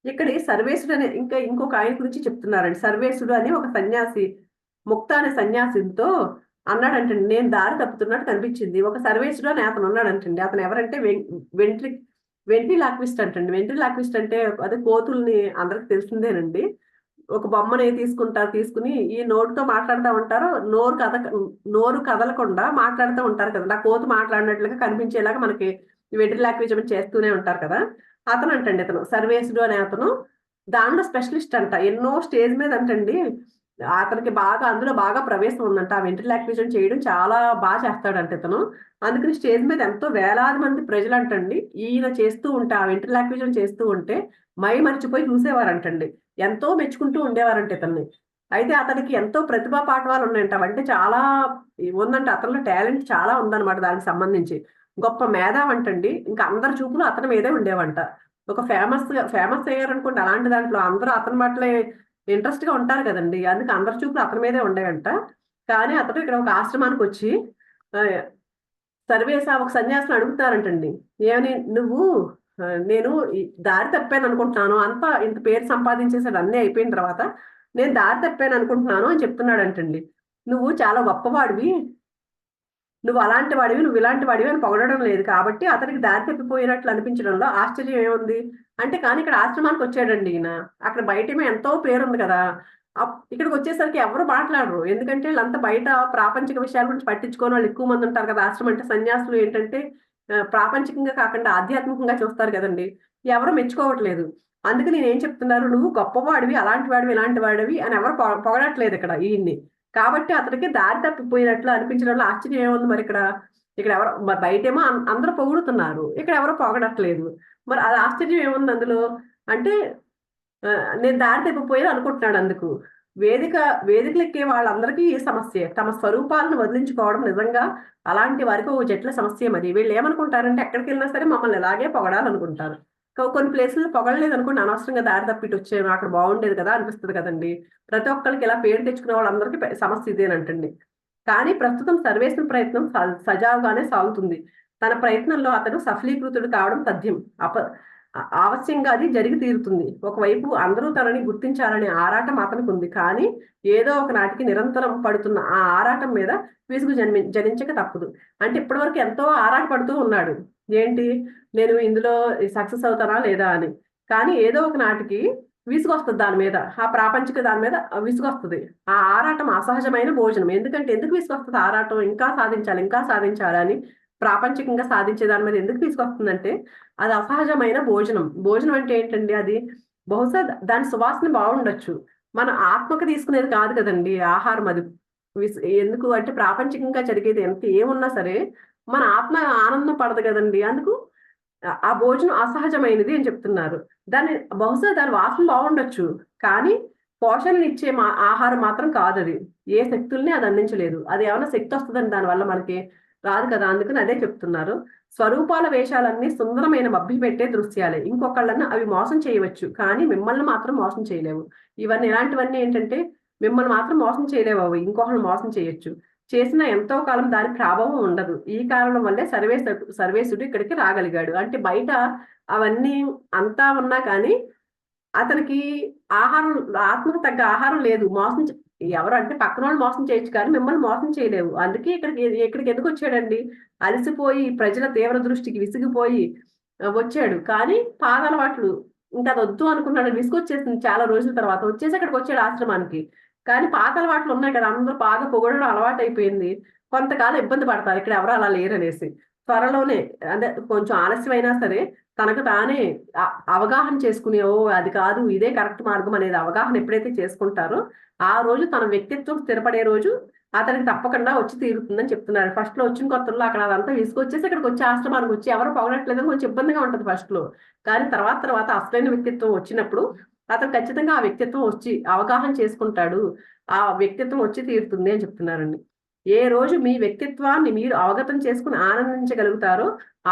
ఇక్కడి సర్వేశుడు అనే ఇంకొక ఆయన గురించి చెప్తున్నారండి. సర్వేశుడు అని ఒక సన్యాసి, ముక్త అనే సన్యాసితో అన్నాడంటండి. నేను దారి తప్పుతున్నట్టు కనిపించింది. ఒక సర్వేశుడు అని అతను ఉన్నాడంటండి. అతను ఎవరంటే వెంట్రి వెంట్రిలాక్విస్ట్ అంటండి. వెంట్రిలాక్విస్ట్ అంటే అదే కోతుల్ని అందరికి తెలిసిందేనండి. ఒక బొమ్మని తీసుకుంటారు. తీసుకొని ఈ నోటితో మాట్లాడుతా ఉంటారు. నోరు కదలకుండా మాట్లాడుతూ ఉంటారు కదండీ! ఆ కోతి మాట్లాడినట్లుగా కనిపించేలాగా మనకి వెంట్రిలాక్విజం చేస్తూనే ఉంటారు కదా! అతనంటండి ఇతను. సర్వేశుడు అనే అతను దానిలో స్పెషలిస్ట్ అంట. ఎన్నో స్టేజ్ మీద అంటండి అతనికి అందులో బాగా ప్రవేశం ఉందంట. ఆ వెంట్రిలాక్విజం చేయడం చాలా చేస్తాడంట ఇతను. అందుకని స్టేజ్ మీద ఎంతో వేలాది మంది ప్రజలంటండి ఈయన చేస్తూ ఉంటే ఆ వెంట్రిలాక్విజం చేస్తూ ఉంటే మైమరిచిపోయి చూసేవారంటండి. ఎంతో మెచ్చుకుంటూ ఉండేవారంట ఇతన్ని. అయితే అతనికి ఎంతో ప్రతిభా పాటవాలున్నాయంట. అవంటే చాలా ఉందంట. అతనిలో టాలెంట్ చాలా ఉందన్నమాట దానికి సంబంధించి. గొప్ప మేధావంటండి. ఇంకా అందరి చూపులు అతని మీదే ఉండేవంట. ఒక ఫేమస్ అయ్యారనుకోండి అలాంటి దాంట్లో అందరూ అతని పట్లే ఇంట్రెస్ట్‌గా ఉంటారు కదండీ! అందుకే అందరి చూపులు అతని మీదే ఉండేవంట. కానీ అతను ఇక్కడ ఒక ఆశ్రమానికొచ్చి ఆహ్, ఒక సన్యాసిని అడుగుతారంటండి. ఏమని "నువ్వు నేను ఈ దారి తప్పాననుకుంటున్నాను. ఇంత పేరు సంపాదించేసాడు అన్నీ అయిపోయిన తర్వాత, నేను దారి తప్పాననుకుంటున్నాను" అని చెప్తున్నాడంటండి. "నువ్వు చాలా గొప్పవాడివి. నువ్వు అలాంటి వాడివి, నువ్వు ఇలాంటి వాడివి" అని పొగడడం లేదు. కాబట్టి అతనికి దారి తప్పిపోయినట్లు అనిపించడంలో ఆశ్చర్యం ఏముంది? అంటే కానీ ఇక్కడ ఆశ్రమానికొచ్చాడండి ఈయన. అక్కడ బయటేమో ఎంతో పేరుంది కదా! ఇక్కడికొచ్చేసరికి ఎవరు మాట్లాడరు. ఎందుకంటే ఈళ్ళంతా బయట ప్రాపంచిక విషయాల గురించి పట్టించుకోని వాళ్ళు ఎక్కువ మంది ఉంటారు కదా! ఆశ్రమం అంటే సన్యాసులు ఏంటంటే ప్రాపంచికంగా కాకుండా ఆధ్యాత్మికంగా చూస్తారు కదండీ! ఎవరు మెచ్చుకోవట్లేదు. అందుకే నేనేం చెప్తున్నారు, "నువ్వు గొప్పవాడివి, అలాంటి వాడివి, ఇలాంటి వాడివి" అని ఎవరు పొగడట్లేదిక్కడ ఈయన్ని. కాబట్టి అతనికి దారి తప్పిపోయినట్లు అనిపించడంలో ఆశ్చర్యం ఏముంది మరిక్కడ? మరి బయటేమో అందరూ పొగుడుతున్నారు. ఇక్కడ ఎవరు పొగడట్లేదు. మరి అది ఆశ్చర్యం ఏముంది అందులో? అంటే నేను దారి తప్పిపోయాను అనుకుంటున్నాడందుకు. వేదిక వేదికలెక్కే వాళ్ళందరికీ ఈ సమస్యే. తమ స్వరూపాలను వదిలించుకోవడం నిజంగా అలాంటి వారికి ఓ జటిల సమస్యే మరి. వీళ్ళేమనుకుంటారంటే ఎక్కడికెళ్ళినా సరే మమ్మల్ని ఇలాగే పొగడాలనుకుంటారు. కొన్ని ప్లేసుల్లో పొగడలేదనుకోండి అనవసరంగా దారి తప్పిటొచ్చాను. అక్కడ బావుండేది కదా! అనిపిస్తది కదండీ! ప్రతి ఒక్కళ్ళకి ఇలా పేరు తెచ్చుకునే వాళ్ళందరికీ సమస్య ఇదేనంటండి. కానీ ప్రస్తుతం సర్వేశ్వర ప్రయత్నం సజావుగానే సాగుతుంది. తన ప్రయత్నంలో అతను సఫలీకృతుడు కావడం తథ్యం. ఆవశ్యంగా అది జరిగి తీరుతుంది. ఒకవైపు అందరూ తనని గుర్తించాలనే ఆరాటం అతనికుంది. కానీ ఏదో ఒక నాటికి నిరంతరం పడుతున్న ఆ ఆరాటం మీద విసుగు జనించక తప్పదు. అంటే ఇప్పటివరకు ఎంతో ఆరాటపడుతూ ఉన్నాడు. ఏంటి నేను ఇందులో సక్సెస్ అవుతానా లేదా అని. కానీ ఏదో ఒక నాటికి విసుగొస్తది దాని మీద. ఆ ప్రాపంచిక దాని మీద విసుగొస్తది. ఆ ఆరాటం అసహజమైన భోజనం. ఎందుకు విసుగొస్తది ఆరాటం? ఇంకా సాధించాలి, ఇంకా సాధించాలి అని ప్రాపంచికంగా సాధించే దాని మీద ఎందుకు తీసుకొస్తుందంటే, అది అసహజమైన భోజనం. భోజనం అంటే ఏంటండి అది? బహుశా దాని సువాసన బావుండొచ్చు. మన ఆత్మకు తీసుకునేది కాదు కదండీ ఆహారం అది. ఎందుకు అంటే ప్రాపంచికంగా జరిగేది ఏమున్నా సరే, మన ఆత్మ ఆనందం పడదు కదండీ! అందుకు ఆ భోజనం అసహజమైనది అని చెప్తున్నారు. బహుశా దాని వాసన బావుండొచ్చు. కానీ పోషణనిచ్చే ఆహారం మాత్రం కాదది. ఏ శక్తుల్ని అది అందించలేదు. అది ఏమన్నా శక్తొస్తదండి దానివల్ల మనకి? రాదు కదా! అందుకని అదే చెప్తున్నారు. స్వరూపాల వేషాలన్నీ సుందరమైన మభ్యపెట్టే దృశ్యాలే. ఇంకొకళ్ళని అవి మోసం చేయవచ్చు. కానీ మిమ్మల్ని మాత్రం మోసం చేయలేవు. ఇలాంటివన్నీ ఏంటంటే మిమ్మల్ని మాత్రం మోసం చేయలేవవి. ఇంకొకళ్ళని మోసం చేయొచ్చు. చేసినా ఎంతో కాలం దాని ప్రభావం ఉండదు. ఈ కారణం వల్లే సర్వేశుడు ఇక్కడికి రాగలిగాడు. అంటే బయట అవన్నీ అంతా ఉన్నా కానీ అతనికి ఆహారం ఆత్మకు తగ్గ ఆహారం లేదు. ఎవరంటే పక్కనోళ్ళు మోసం చేయొచ్చు కానీ మిమ్మల్ని మోసం చేయలేవు. అందుకే ఇక్కడికెందుకొచ్చాడండి? అలసిపోయి ప్రజల తీవ్ర దృష్టికి విసిగిపోయి వచ్చాడు. కానీ పాదలవాట్లు ఇంకదొద్దు అనుకున్నాడు. విసుగొచ్చేసింది చాలా రోజుల తర్వాత. వచ్చేసి అక్కడికొచ్చాడు ఆశ్రమానికి. కానీ పాతలవాట్లున్నాయి కదా! అందరూ బాగా పొగడడం అలవాటయిపోయింది. కొంతకాలం ఇబ్బంది పడతారు, ఇక్కడ ఎవరు అలా లేరనేసి. త్వరలోనే, అంటే కొంచెం ఆలస్యమైనా సరే తనకు తానే అవగాహన చేసుకుని, ఓ అది కాదు ఇదే కరెక్ట్ మార్గం అనేది అవగాహన ఎప్పుడైతే చేసుకుంటారో ఆ రోజు తన వ్యక్తిత్వం స్థిరపడే రోజు అతనికి తప్పకుండా వచ్చి తీరుతుందని చెప్తున్నారు. ఫస్ట్ లో వచ్చిన కొత్తలో అక్కడ అదంతా తీసుకొచ్చేసి ఇక్కడికి వచ్చి ఆశ్రమానికి వచ్చి ఎవరు పొగడట్లేదని కొంచెం ఇబ్బందిగా ఉంటుంది ఫస్ట్ లో. కానీ తర్వాత తర్వాత అసలైన వ్యక్తిత్వం వచ్చినప్పుడు అతను ఖచ్చితంగా ఆ వ్యక్తిత్వం వచ్చి అవగాహన చేసుకుంటాడు, ఆ వ్యక్తిత్వం వచ్చి తీరుతుంది అని చెప్తున్నారండి. ఏ రోజు మీ వ్యక్తిత్వాన్ని మీరు అవగతం చేసుకుని ఆనందించగలుగుతారో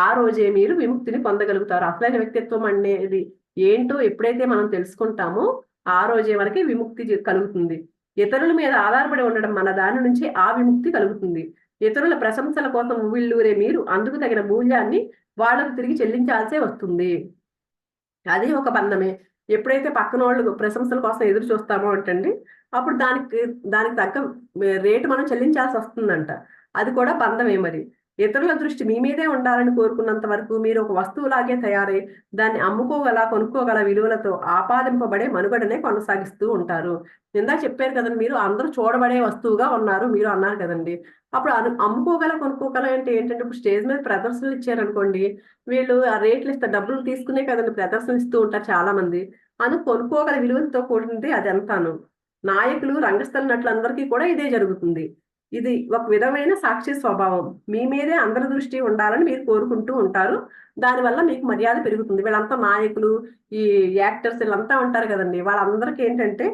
ఆ రోజే మీరు విముక్తిని పొందగలుగుతారు. అసలైన వ్యక్తిత్వం అనేది ఏంటో ఎప్పుడైతే మనం తెలుసుకుంటామో ఆ రోజే మనకి విముక్తి కలుగుతుంది. ఇతరుల మీద ఆధారపడి ఉండడం మన దాని నుంచి ఆ విముక్తి కలుగుతుంది. ఇతరుల ప్రశంసల కోసం ఉవ్విళ్ళూరే మీరు అందుకు తగిన మూల్యాన్ని వాళ్ళకు తిరిగి చెల్లించాల్సే వస్తుంది. అది ఒక బంధమే. ఎప్పుడైతే పక్కన వాళ్ళు ప్రశంసల కోసం ఎదురు చూస్తామో అంటండి, అప్పుడు దానికి తగ్గ రేటు మనం చెల్లించాల్సి వస్తుందంట. అది కూడా బంధమే మరి. ఇతరుల దృష్టి మీ మీదే ఉండాలని కోరుకున్నంత వరకు మీరు ఒక వస్తువులాగే తయారై దాన్ని అమ్ముకోగల, కొనుక్కోగల విలువలతో ఆపాదింపబడే మనుగడనే కొనసాగిస్తూ ఉంటారు. ఇందాక చెప్పారు కదండి మీరు, అందరూ చూడబడే వస్తువుగా ఉన్నారు మీరు అన్నారు కదండి. అప్పుడు అమ్ముకోగల, కొనుక్కోగల అంటే ఏంటంటే, ఇప్పుడు స్టేజ్ మీద ప్రదర్శనలు ఇచ్చారనుకోండి, వీళ్ళు ఆ రేట్లు ఇస్తే డబ్బులు తీసుకునే కదండి ప్రదర్శనలు ఇస్తూ ఉంటారు చాలా మంది. అందుకు కొనుక్కోగల విలువలతో కూడింది అదంతాను. నాయకులు, రంగస్థల నటులందరికీ కూడా ఇదే జరుగుతుంది. ఇది ఒక విధమైన సాక్షి స్వభావం. మీ మీదే అందరి దృష్టి ఉండాలని మీరు కోరుకుంటూ ఉంటారు. దానివల్ల మీకు మర్యాద పెరుగుతుంది. వీళ్ళంతా నాయకులు, ఈ యాక్టర్స్ వీళ్ళంతా ఉంటారు కదండి, వాళ్ళందరికీ ఏంటంటే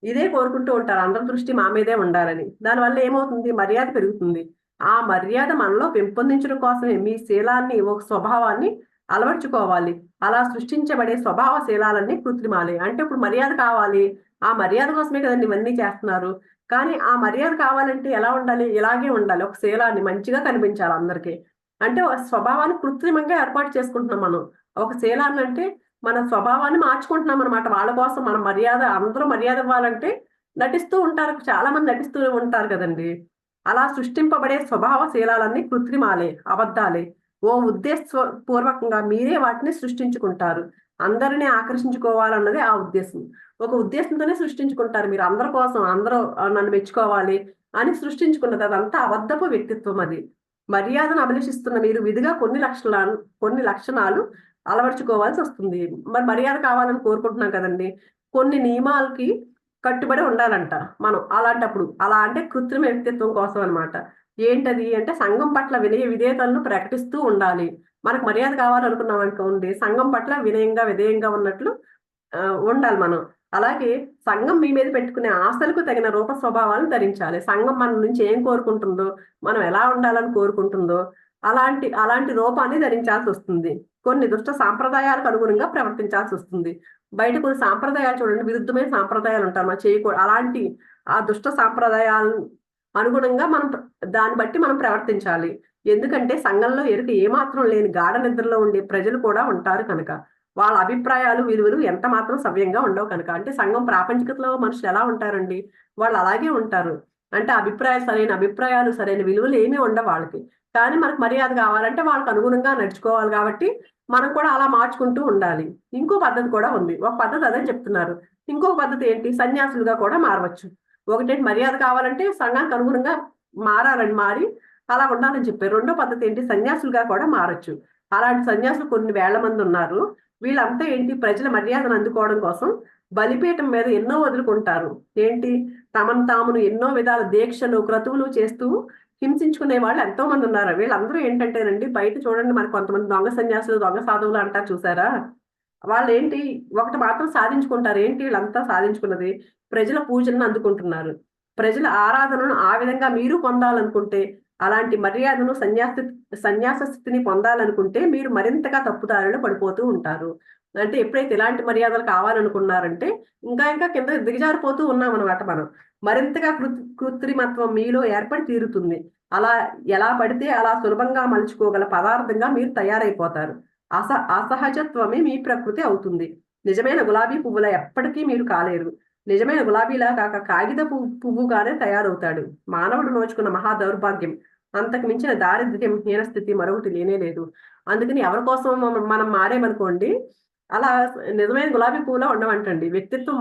ఇదే కోరుకుంటూ ఉంటారు, అందరి దృష్టి మా మీదే ఉండాలని. దానివల్ల ఏమవుతుంది, మర్యాద పెరుగుతుంది. ఆ మర్యాద మనలో పెంపొందించడం కోసమే మీ శీలాన్ని, ఒక స్వభావాన్ని అలవర్చుకోవాలి. అలా సృష్టించబడే స్వభావ శీలాలన్నీ కృత్రిమాలే. అంటే ఇప్పుడు మర్యాద కావాలి, ఆ మర్యాద కోసమే కదండి ఇవన్నీ చేస్తున్నారు. కానీ ఆ మర్యాద కావాలంటే ఎలా ఉండాలి, ఇలాగే ఉండాలి. ఒక శీలాన్ని మంచిగా కనిపించాలి అందరికీ. అంటే ఒక స్వభావాన్ని కృత్రిమంగా ఏర్పాటు చేసుకుంటున్నాం మనం. ఒక శీలాన్ని అంటే మన స్వభావాన్ని మార్చుకుంటున్నాం అనమాట. వాళ్ళ కోసం మన మర్యాద, అందరూ మర్యాద ఇవ్వాలంటే నటిస్తూ ఉంటారు. చాలా మంది నటిస్తూ ఉంటారు కదండి. అలా సృష్టింపబడే స్వభావ శీలాలన్నీ కృత్రిమాలే, అబద్ధాలే. ఓ పూర్వకంగా మీరే వాటిని సృష్టించుకుంటారు. అందరినీ ఆకర్షించుకోవాలన్నదే ఆ ఉద్దేశం. ఒక ఉద్దేశంతోనే సృష్టించుకుంటారు మీరు, అందరి కోసం, అందరూ నన్ను మెచ్చుకోవాలి అని సృష్టించుకున్నది. అదంతా అబద్ధపు వ్యక్తిత్వం అది. మర్యాదను అభిలషిస్తున్న మీరు విధిగా కొన్ని లక్షణాలు అలవర్చుకోవాల్సి వస్తుంది. మరి మర్యాద కావాలని కోరుకుంటున్నాం కదండి, కొన్ని నియమాలకి కట్టుబడి ఉండాలంట మనం. అలాంటప్పుడు అలా అంటే కృత్రిమ వ్యక్తిత్వం కోసం అన్నమాట. ఏంటది అంటే సంఘం పట్ల వినయ విధేయతలను ప్రకటిస్తూ ఉండాలి. మనకు మర్యాద కావాలనుకున్నాం అనుకోండి, సంఘం పట్ల వినయంగా విధేయంగా ఉన్నట్లు ఉండాలి మనం. అలాగే సంఘం మీ మీద పెట్టుకునే ఆశలకు తగిన రూప స్వభావాలను ధరించాలి. సంఘం మన నుంచి ఏం కోరుకుంటుందో, మనం ఎలా ఉండాలని కోరుకుంటుందో అలాంటి అలాంటి రూపాన్ని ధరించాల్సి వస్తుంది. కొన్ని దుష్ట సాంప్రదాయాలకు అనుగుణంగా ప్రవర్తించాల్సి వస్తుంది. బయట కొన్ని సాంప్రదాయాలు చూడండి, విరుద్ధమైన సాంప్రదాయాలు ఉంటారు, మనం చేయకూడదు అలాంటి ఆ దుష్ట సాంప్రదాయాలను అనుగుణంగా దాన్ని బట్టి మనం ప్రవర్తించాలి. ఎందుకంటే సంఘంలో ఎరుక ఏమాత్రం లేని గాఢ నిద్రలో ఉండే ప్రజలు కూడా ఉంటారు కనుక. వాళ్ళ అభిప్రాయాలు, విలువలు ఎంత మాత్రం సవ్యంగా ఉండవు కనుక. అంటే సంఘం ప్రాపంచికతలో మనుషులు ఎలా ఉంటారండి, వాళ్ళు అలాగే ఉంటారు. అంటే సరైన అభిప్రాయాలు, సరైన విలువలు ఏమీ ఉండవు వాళ్ళకి. కానీ మనకు మర్యాద కావాలంటే వాళ్ళకి అనుగుణంగా నడుచుకోవాలి కాబట్టి మనం కూడా అలా మార్చుకుంటూ ఉండాలి. ఇంకో పద్ధతి కూడా ఉంది. ఒక పద్ధతి అదే చెప్తున్నారు. ఇంకొక పద్ధతి ఏంటి, సన్యాసులుగా కూడా మారవచ్చు. ఒకటేంటి, మర్యాద కావాలంటే సంఘానికి అనుగుణంగా మారి అలా ఉండాలని చెప్పారు. రెండో పద్ధతి ఏంటి, సన్యాసులుగా కూడా మారచ్చు. అలాంటి సన్యాసులు కొన్ని వేల మంది ఉన్నారు. వీళ్ళంతా ఏంటి, ప్రజల మర్యాదను అందుకోవడం కోసం బలిపీఠం మీద ఎన్నో వదులుకుంటారు. ఏంటి, తమను తామును ఎన్నో విధాల దీక్షలు, క్రతువులు చేస్తూ హింసించుకునే వాళ్ళు ఎంతో మంది ఉన్నారు. వీళ్ళందరూ ఏంటంటేనండి, బయట చూడండి మనకు కొంతమంది దొంగ సన్యాసులు, దొంగ సాధువులు అంటారు చూసారా, వాళ్ళు ఏంటి, ఒకటి మాత్రం సాధించుకుంటారు. ఏంటి వీళ్ళంతా సాధించుకున్నది, ప్రజల పూజలను అందుకుంటున్నారు. ప్రజల ఆరాధనను ఆ విధంగా మీరు పొందాలనుకుంటే, అలాంటి మర్యాదను సన్యాస స్థితిని పొందాలనుకుంటే మీరు మరింతగా తప్పుదారిలో పడిపోతూ ఉంటారు. అంటే ఎప్పుడైతే ఇలాంటి మర్యాదలు కావాలనుకున్నారంటే ఇంకా కింద దిగజారిపోతూ ఉన్నాం అనమాట మనం. మరింతగా కృత్రిమత్వం మీలో ఏర్పడి తీరుతుంది. అలా ఎలా పడితే అలా సులభంగా మలుచుకోగల పదార్థంగా మీరు తయారైపోతారు. అసహజత్వమే మీ ప్రకృతి అవుతుంది. నిజమైన గులాబీ పువ్వులా ఎప్పటికీ మీరు కాలేరు. నిజమైన గులాబీలా కాక కాగిత పువ్వుగానే తయారవుతాడు. మానవుడు నోచుకున్న మహా దౌర్భాగ్యం, అంతకు మించిన దారిద్ర్యం, హీనస్థితి మరొకటి లేనే లేదు. అందుకని ఎవరి కోసం మనం మారేమనుకోండి, అలా నిజమైన గులాబీ పువ్వులా ఉండమంటండి.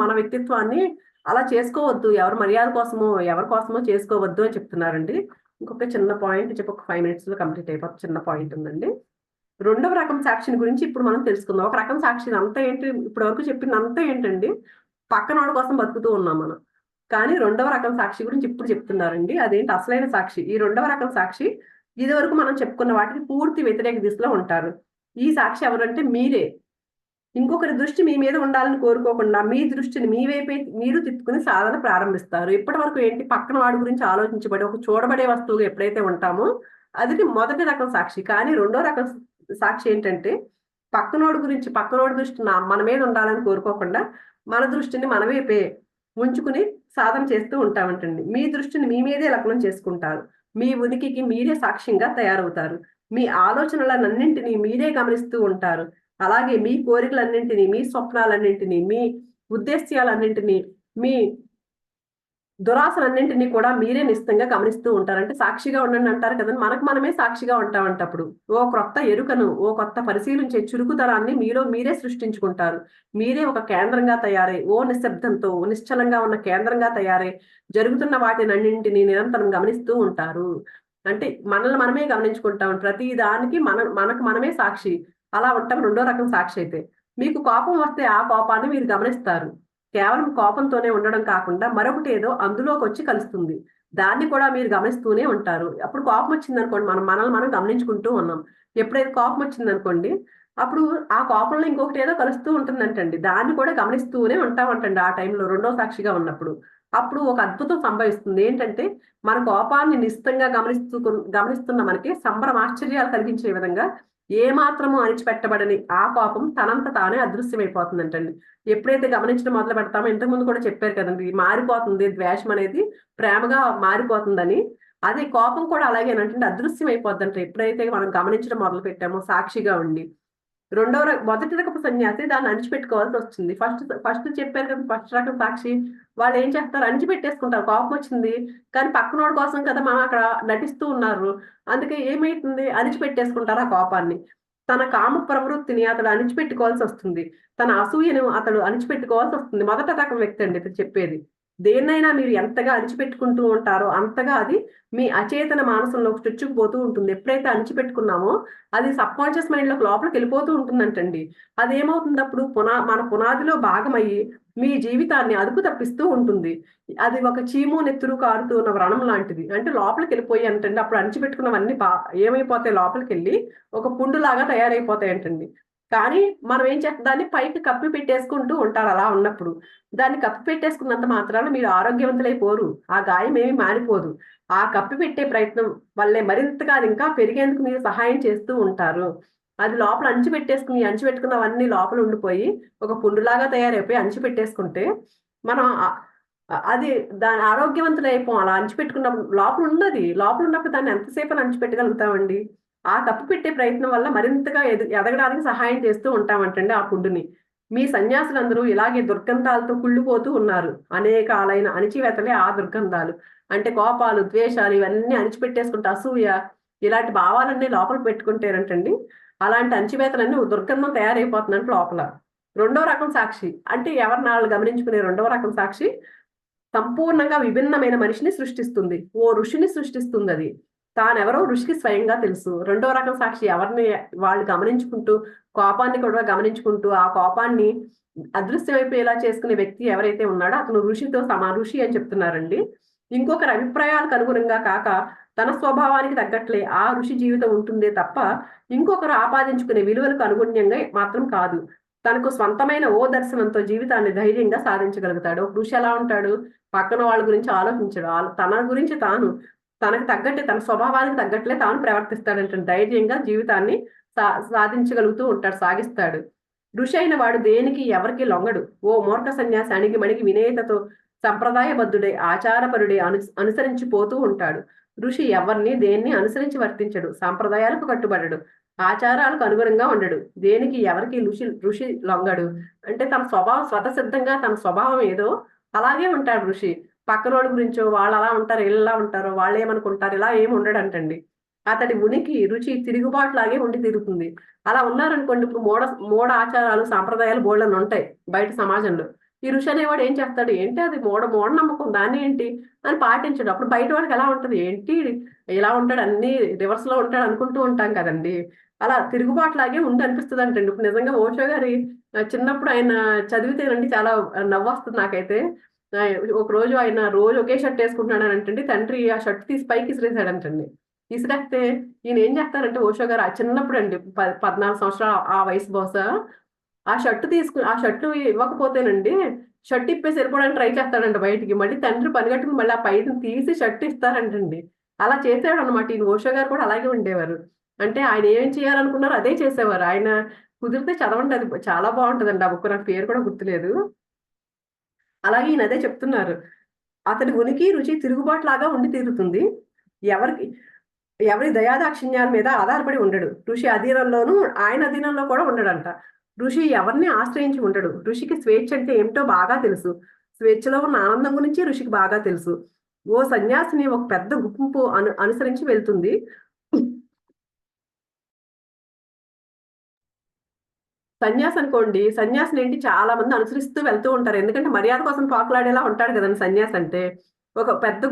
మన వ్యక్తిత్వాన్ని అలా చేసుకోవద్దు. ఎవరి మర్యాద కోసమో, ఎవరి కోసమో చేసుకోవద్దు అని చెప్తున్నారండి. ఇంకొక చిన్న పాయింట్ చెప్పి ఒక 5 minutes లో కంప్లీట్ అయిపోతుంది. చిన్న పాయింట్ ఉందండి. రెండవ రకం సాక్షిని గురించి ఇప్పుడు మనం తెలుసుకుందాం. ఒక రకం సాక్షిని అంతా ఏంటి, ఇప్పటి వరకు చెప్పింది అంతా ఏంటండి, పక్కనోడి కోసం బతుకుతూ ఉన్నాం మనం. కానీ రెండవ రకం సాక్షి గురించి ఇప్పుడు చెప్తున్నారండి. అదేంటి అసలైన సాక్షి. ఈ రెండవ రకం సాక్షి ఇది వరకు మనం చెప్పుకున్న వాటికి పూర్తి వ్యతిరేక దిశలో ఉంటారు. ఈ సాక్షి ఎవరంటే మీరే. ఇంకొకరి దృష్టి మీ మీద ఉండాలని కోరుకోకుండా మీ దృష్టిని మీ వైపే మీరు తిప్పుకుని సాధన ప్రారంభిస్తారు. ఇప్పటి వరకు ఏంటి, పక్కన వాడి గురించి ఆలోచించబడి ఒక చూడబడే వస్తువుగా ఎప్పుడైతే ఉంటామో అది మొదటి రకం సాక్షి. కానీ రెండో రకం సాక్షి ఏంటంటే పక్కనోడి గురించి, పక్కనోడి దృష్టి మన మీద ఉండాలని కోరుకోకుండా మన దృష్టిని మన వైపే ఉంచుకుని సాధన చేస్తూ ఉంటామంటండి. మీ దృష్టిని మీ మీదే లగ్నం చేసుకుంటారు. మీ ఉనికికి మీరే సాక్ష్యంగా తయారవుతారు. మీ ఆలోచనలన్నింటినీ మీరే గమనిస్తూ ఉంటారు. అలాగే మీ కోరికలన్నింటినీ, మీ స్వప్నాలన్నింటినీ, మీ ఉద్దేశ్యాలన్నింటినీ, మీ దురాశలన్నింటినీ కూడా మీరే నిశ్చితంగా గమనిస్తూ ఉంటారు. అంటే సాక్షిగా ఉండండి అంటారు కదండి, మనకు మనమే సాక్షిగా ఉంటామంటప్పుడు. ఓ కొత్త ఎరుకను, ఓ కొత్త పరిశీలించే చురుకుతనాన్ని మీలో మీరే సృష్టించుకుంటారు. మీరే ఒక కేంద్రంగా తయారై, ఓ నిశ్శబ్దంతో నిశ్చలంగా ఉన్న కేంద్రంగా తయారై జరుగుతున్న వాటినన్నింటినీ నిరంతరం గమనిస్తూ ఉంటారు. అంటే మనల్ని మనమే గమనించుకుంటాం. ప్రతి దానికి మనకు మనమే సాక్షి. అలా ఉంటాం రెండో రకం సాక్షి అయితే. మీకు కోపం వస్తే ఆ కోపాన్ని మీరు గమనిస్తారు. కేవలం కోపంతోనే ఉండడం కాకుండా మరొకటి ఏదో అందులోకి వచ్చి కలుస్తుంది. దాన్ని కూడా మీరు గమనిస్తూనే ఉంటారు. అప్పుడు కోపం వచ్చిందనుకోండి, మనల్ని మనం గమనించుకుంటూ ఉన్నాం. ఎప్పుడైతే కోపం వచ్చిందనుకోండి, అప్పుడు ఆ కోపంలో ఇంకొకటి ఏదో కలుస్తూ ఉంటుందంటండి. దాన్ని కూడా గమనిస్తూనే ఉంటామంటండి ఆ టైంలో రెండో సాక్షిగా ఉన్నప్పుడు. అప్పుడు ఒక అద్భుతం సంభవిస్తుంది. ఏంటంటే మన కోపాన్ని నిశ్చితంగా గమనిస్తున్న మనకి సంబరం ఆశ్చర్యాలు కలిగించే విధంగా ఏ మాత్రము అణిచిపెట్టబడని ఆ కోపం తనంత తానే అదృశ్యమైపోతుందంటండి. ఎప్పుడైతే గమనించడం మొదలు పెడతామో, ఇంతకుముందు కూడా చెప్పారు కదండి, మారిపోతుంది ద్వేషం అనేది ప్రేమగా మారిపోతుందని. అదే కోపం కూడా అలాగేనంటే అదృశ్యం అయిపోద్దంట ఎప్పుడైతే మనం గమనించడం మొదలు పెట్టామో సాక్షిగా ఉండి. మొదటి రకపు సన్యాసి దాన్ని అణిచిపెట్టుకోవాల్సి వస్తుంది. ఫస్ట్ చెప్పారు కదా, ఫస్ట్ రకం సాక్షి వాళ్ళు ఏం చేస్తారు, అణిచిపెట్టేసుకుంటారు. కోపం వచ్చింది కానీ పక్కనోడి కోసం కదా మనం అక్కడ నటిస్తూ ఉన్నారు, అందుకే ఏమైతుంది, అణిచిపెట్టేసుకుంటారు ఆ కోపాన్ని. తన కామ ప్రవృత్తిని అతడు అణిచిపెట్టుకోవాల్సి వస్తుంది. తన అసూయను అతడు అణిచిపెట్టుకోవాల్సి వస్తుంది. మొదట రకం వ్యక్తి అండి ఇది చెప్పేది. దేన్నైనా మీరు ఎంతగా అణిచిపెట్టుకుంటూ ఉంటారో అంతగా అది మీ అచేతన మానసంలోకి చొచ్చుకుపోతూ ఉంటుంది. ఎప్పుడైతే అణిచిపెట్టుకున్నామో అది సబ్ కాన్షియస్ మైండ్ లోపలికి వెళ్ళిపోతూ ఉంటుందంటండి. అదేమవుతుంది అప్పుడు మన పునాదిలో భాగమయ్యి మీ జీవితాన్ని అదుపు తప్పిస్తూ ఉంటుంది. అది ఒక చీము నెత్తురు కారుతూ ఉన్న వ్రణం లాంటిది. అంటే లోపలికి వెళ్ళిపోయి అంటండి అప్పుడు అణిచిపెట్టుకున్నవన్నీ ఏమైపోతాయి, లోపలికి వెళ్ళి ఒక పుండులాగా తయారైపోతాయి అంటండి. కానీ మనం ఏం చేస్తాం, దాన్ని పైకి కప్పి పెట్టేసుకుంటూ ఉంటారు. అలా ఉన్నప్పుడు దాన్ని కప్పి పెట్టేసుకున్నంత మాత్రాన మీరు ఆరోగ్యవంతులైపోరు. ఆ గాయం ఏమి మారిపోదు. ఆ కప్పి పెట్టే ప్రయత్నం వల్లే మరింతగా అది ఇంకా పెరిగేందుకు మీరు సహాయం చేస్తూ ఉంటారు. అది లోపల అంచిపెట్టుకున్నవన్నీ లోపల ఉండిపోయి ఒక పుండులాగా తయారైపోయి అంచిపెట్టేసుకుంటే మనం అది దాని ఆరోగ్యవంతులైపోం. అలా అంచిపెట్టుకున్న లోపల ఉన్నప్పుడు దాన్ని ఎంతసేపు అంచిపెట్టగలుగుతామండి. ఆ కప్పు పెట్టే ప్రయత్నం వల్ల మరింతగా ఎదగడానికి సహాయం చేస్తూ ఉంటామంటండి ఆ పుండుని. మీ సన్యాసులందరూ ఇలాగే దుర్గంధాలతో కుళ్ళిపోతూ ఉన్నారు. అనేకాలైన అణిచివేతలే ఆ దుర్గంధాలు. అంటే కోపాలు, ద్వేషాలు ఇవన్నీ అణిచిపెట్టేసుకుంటే అసూయ ఇలాంటి భావాలన్నీ లోపల పెట్టుకుంటేనంటండి అలాంటి అణిచివేతలన్నీ దుర్గంధం తయారైపోతుందంటే లోపల. రెండో రకం సాక్షి అంటే ఎవరిని వాళ్ళు గమనించుకునే రెండవ రకం సాక్షి సంపూర్ణంగా విభిన్నమైన మనిషిని సృష్టిస్తుంది. ఓ ఋషిని సృష్టిస్తుంది అది. తానెవరో ఋషికి స్వయంగా తెలుసు. రెండో రకం సాక్షి ఎవరిని వాళ్ళు గమనించుకుంటూ, కోపాన్ని కూడా గమనించుకుంటూ, ఆ కోపాన్ని అదృశ్యమైపోయేలా చేసుకునే వ్యక్తి ఎవరైతే ఉన్నాడో అతను ఋషి అని చెప్తున్నారండి. ఇంకొకరి అభిప్రాయాలకు అనుగుణంగా కాక తన స్వభావానికి తగ్గట్లే ఆ ఋషి జీవితం ఉంటుందే తప్ప ఇంకొకరు ఆపాదించుకునే విలువలకు అనుగుణ్యంగా మాత్రం కాదు. తనకు స్వంతమైన ఓ దర్శనంతో జీవితాన్ని ధైర్యంగా సాధించగలుగుతాడు. ఒక ఋషి ఎలా ఉంటాడు, పక్కన వాళ్ళ గురించి ఆలోచించడు. తన గురించి తాను, తనకు తగ్గట్టే, తన స్వభావానికి తగ్గట్లే తాను ప్రవర్తిస్తాడంటే ధైర్యంగా జీవితాన్ని సాధించగలుగుతూ ఉంటాడు, సాగిస్తాడు. ఋషి అయిన వాడు దేనికి ఎవరికి లొంగడు. ఓ మూర్ఖ సన్యాసి అణిగి మణిగి వినేయతతో సంప్రదాయబద్ధుడై ఆచారపరుడే అనుసరించిపోతూ ఉంటాడు. ఋషి ఎవరిని దేన్ని అనుసరించి వర్తించడు. సాంప్రదాయాలకు కట్టుబడడు. ఆచారాలకు అనుగుణంగా ఉండడు. దేనికి ఎవరికి ఋషి లొంగడు. అంటే తన స్వభావం స్వతసిద్ధంగా తన స్వభావం ఏదో అలాగే ఉంటాడు ఋషి. పక్కనోడి గురించో వాళ్ళు అలా ఉంటారు, ఇలా ఉంటారో, వాళ్ళు ఏమనుకుంటారు, ఇలా ఏమి ఉండడంటండి. అతడి ఉనికి రుచి తిరుగుబాటులాగే ఉండి తిరుగుతుంది. అలా ఉన్నారనుకోండి, ఇప్పుడు మూఢ ఆచారాలు సాంప్రదాయాలు బోళ్ళని ఉంటాయి బయట సమాజంలో. ఈ ఋషి అనేవాడు ఏం చేస్తాడు, ఏంటి అది మూఢ నమ్మకం, దాన్ని ఏంటి అని పాటించడు. అప్పుడు బయట వాడికి ఎలా ఉంటది, ఏంటి ఇలా ఉంటాడు, అన్ని రివర్స్ లో ఉంటాడు అనుకుంటూ ఉంటాం కదండి. అలా తిరుగుబాటులాగే ఉండి అనిపిస్తుంది అంటండి. ఇప్పుడు నిజంగా ఓషో గారి చిన్నప్పుడు ఆయన చదివితేనండి చాలా నవ్వొస్తుంది నాకైతే. ఆ, ఒక రోజు ఆయన రోజు ఒకే షర్ట్ వేసుకుంటున్నాడు అని అంటండి, తండ్రి ఆ షర్ట్ తీసి పైకి ఇసిరేసాడంటండి. ఇసిరేస్తే ఈయన ఏం చేస్తారంటే ఓషో గారు ఆ చిన్నప్పుడు అండి 14 సంవత్సరాలు ఆ వయసు బహుశా, ఆ షర్టు ఇవ్వకపోతేనండి షర్ట్ ఇప్పేసి వెళ్ళిపోవడానికి ట్రై చేస్తాడంట బయటికి. మళ్ళీ తండ్రి పనిగట్టుకుని మళ్ళీ ఆ పైన తీసి షర్ట్ ఇస్తారంటండి. అలా చేసేవాడు అనమాట. ఈ ఓషో గారు కూడా అలాగే ఉండేవారు. అంటే ఆయన ఏం చేయాలనుకున్నారో అదే చేసేవారు. ఆయన కుదిరితే చదవండి, అది చాలా బాగుంటదండి. ఆ బుక్ నాకు పేరు కూడా గుర్తులేదు. అలాగే ఈయన అదే చెప్తున్నారు. అతడి ఉనికి రుచి తిరుగుబాటులాగా ఉండి తీరుతుంది. ఎవరికి ఎవరి దయాదాక్షిణ్యాల మీద ఆధారపడి ఉండడు. ఋషి అధీనంలోనూ ఆయన అధీనంలో కూడా ఉండడంట. ఋషి ఎవరిని ఆశ్రయించి ఉండడు. ఋషికి స్వేచ్ఛ అంటే ఏమిటో బాగా తెలుసు. స్వేచ్ఛలో ఉన్న ఆనందం గురించి ఋషికి బాగా తెలుసు. ఓ సన్యాసిని ఒక పెద్ద గుంపు అనుసరించి వెళ్తుంది. సన్యాసి అనుకోండి, సన్యాసిని ఏంటి చాలా మంది అనుసరిస్తూ వెళ్తూ ఉంటారు. ఎందుకంటే మర్యాద కోసం పాకులాడేలా ఉంటాడు కదండి సన్యాసి అంటే. ఒక పెద్ద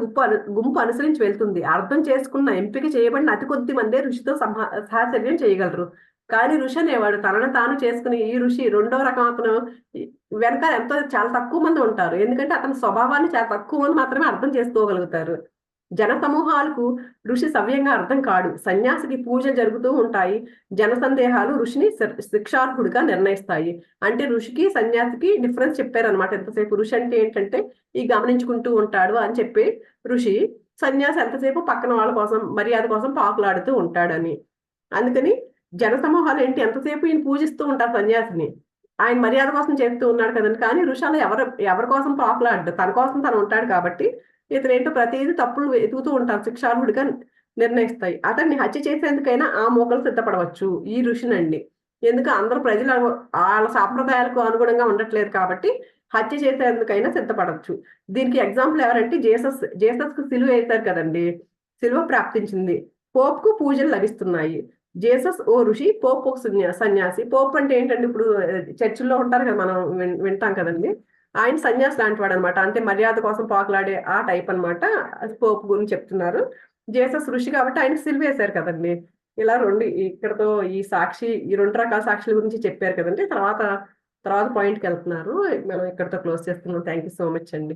గుంపు అనుసరించి వెళ్తుంది. అర్థం చేసుకున్న ఎంపిక చేయబడిన అతి కొద్ది మందే ఋషితో సాహచర్యం చేయగలరు. కానీ ఋషి అనేవాడు తనను తాను చేసుకుని, ఈ ఋషి రెండో రకం అతను వెనకాల ఎంతో చాలా తక్కువ మంది ఉంటారు. ఎందుకంటే అతని స్వభావాన్ని చాలా తక్కువ మంది మాత్రమే అర్థం చేసుకోగలుగుతారు. జన సమూహాలకు ఋషి సవ్యంగా అర్థం కాడు. సన్యాసికి పూజలు జరుగుతూ ఉంటాయి. జన సందేహాలు ఋషిని శిక్షార్హుడిగా నిర్ణయిస్తాయి. అంటే ఋషికి సన్యాసికి డిఫరెన్స్ చెప్పారనమాట. ఎంతసేపు ఋషి అంటే ఏంటంటే ఈ గమనించుకుంటూ ఉంటాడు అని చెప్పి ఋషి, సన్యాసి ఎంతసేపు పక్కన వాళ్ళ కోసం మర్యాద కోసం పాకులాడుతూ ఉంటాడని. అందుకని జన సమూహాలు ఏంటి ఎంతసేపు ఈయన పూజిస్తూ ఉంటారు సన్యాసిని. ఆయన మర్యాద కోసం చేస్తూ ఉన్నాడు కదండి. కానీ ఋషాలు ఎవరి కోసం పాకులాడు, తన కోసం తను ఉంటాడు కాబట్టి ఇతనేంటో ప్రతిదీ తప్పులు వెతుకుతూ ఉంటారు. శిక్షార్హుడిగా నిర్ణయిస్తాయి. అతన్ని హత్య చేసేందుకైనా ఆ మూకలు సిద్ధపడవచ్చు ఈ ఋషినండి. ఎందుకు అందరూ ప్రజలు వాళ్ళ సాంప్రదాయాలకు అనుగుణంగా ఉండట్లేదు కాబట్టి హత్య చేసేందుకైనా సిద్ధపడవచ్చు. దీనికి ఎగ్జాంపుల్ ఎవరంటే జీసస్ కు సిలువ వేశారు కదండి. సిలువ ప్రాప్తించింది. పోప్ కు పూజలు లభిస్తున్నాయి. జీసస్ ఓ ఋషి, పోప్ ఒక సన్యాసి. పోప్ అంటే ఏంటంటే ఇప్పుడు చర్చిల్లో ఉంటారు కదా, మనం వింటాం కదండి. ఆయన సన్యాసి లాంటి వాడు అనమాట. అంటే మర్యాద కోసం పాకులాడే ఆ టైప్ అనమాట. పోప్ గురించి చెప్తున్నారు. జీసస్ ఋషి కాబట్టి ఆయన సిలువేశారు కదండి. ఇలా ఇక్కడతో ఈ రెండు రకాల సాక్షుల గురించి చెప్పారు కదండి. తర్వాత తర్వాత పాయింట్కి వెళ్తున్నారు. మనం ఇక్కడతో క్లోజ్ చేస్తున్నాం. థ్యాంక్ యూ సో మచ్ అండి.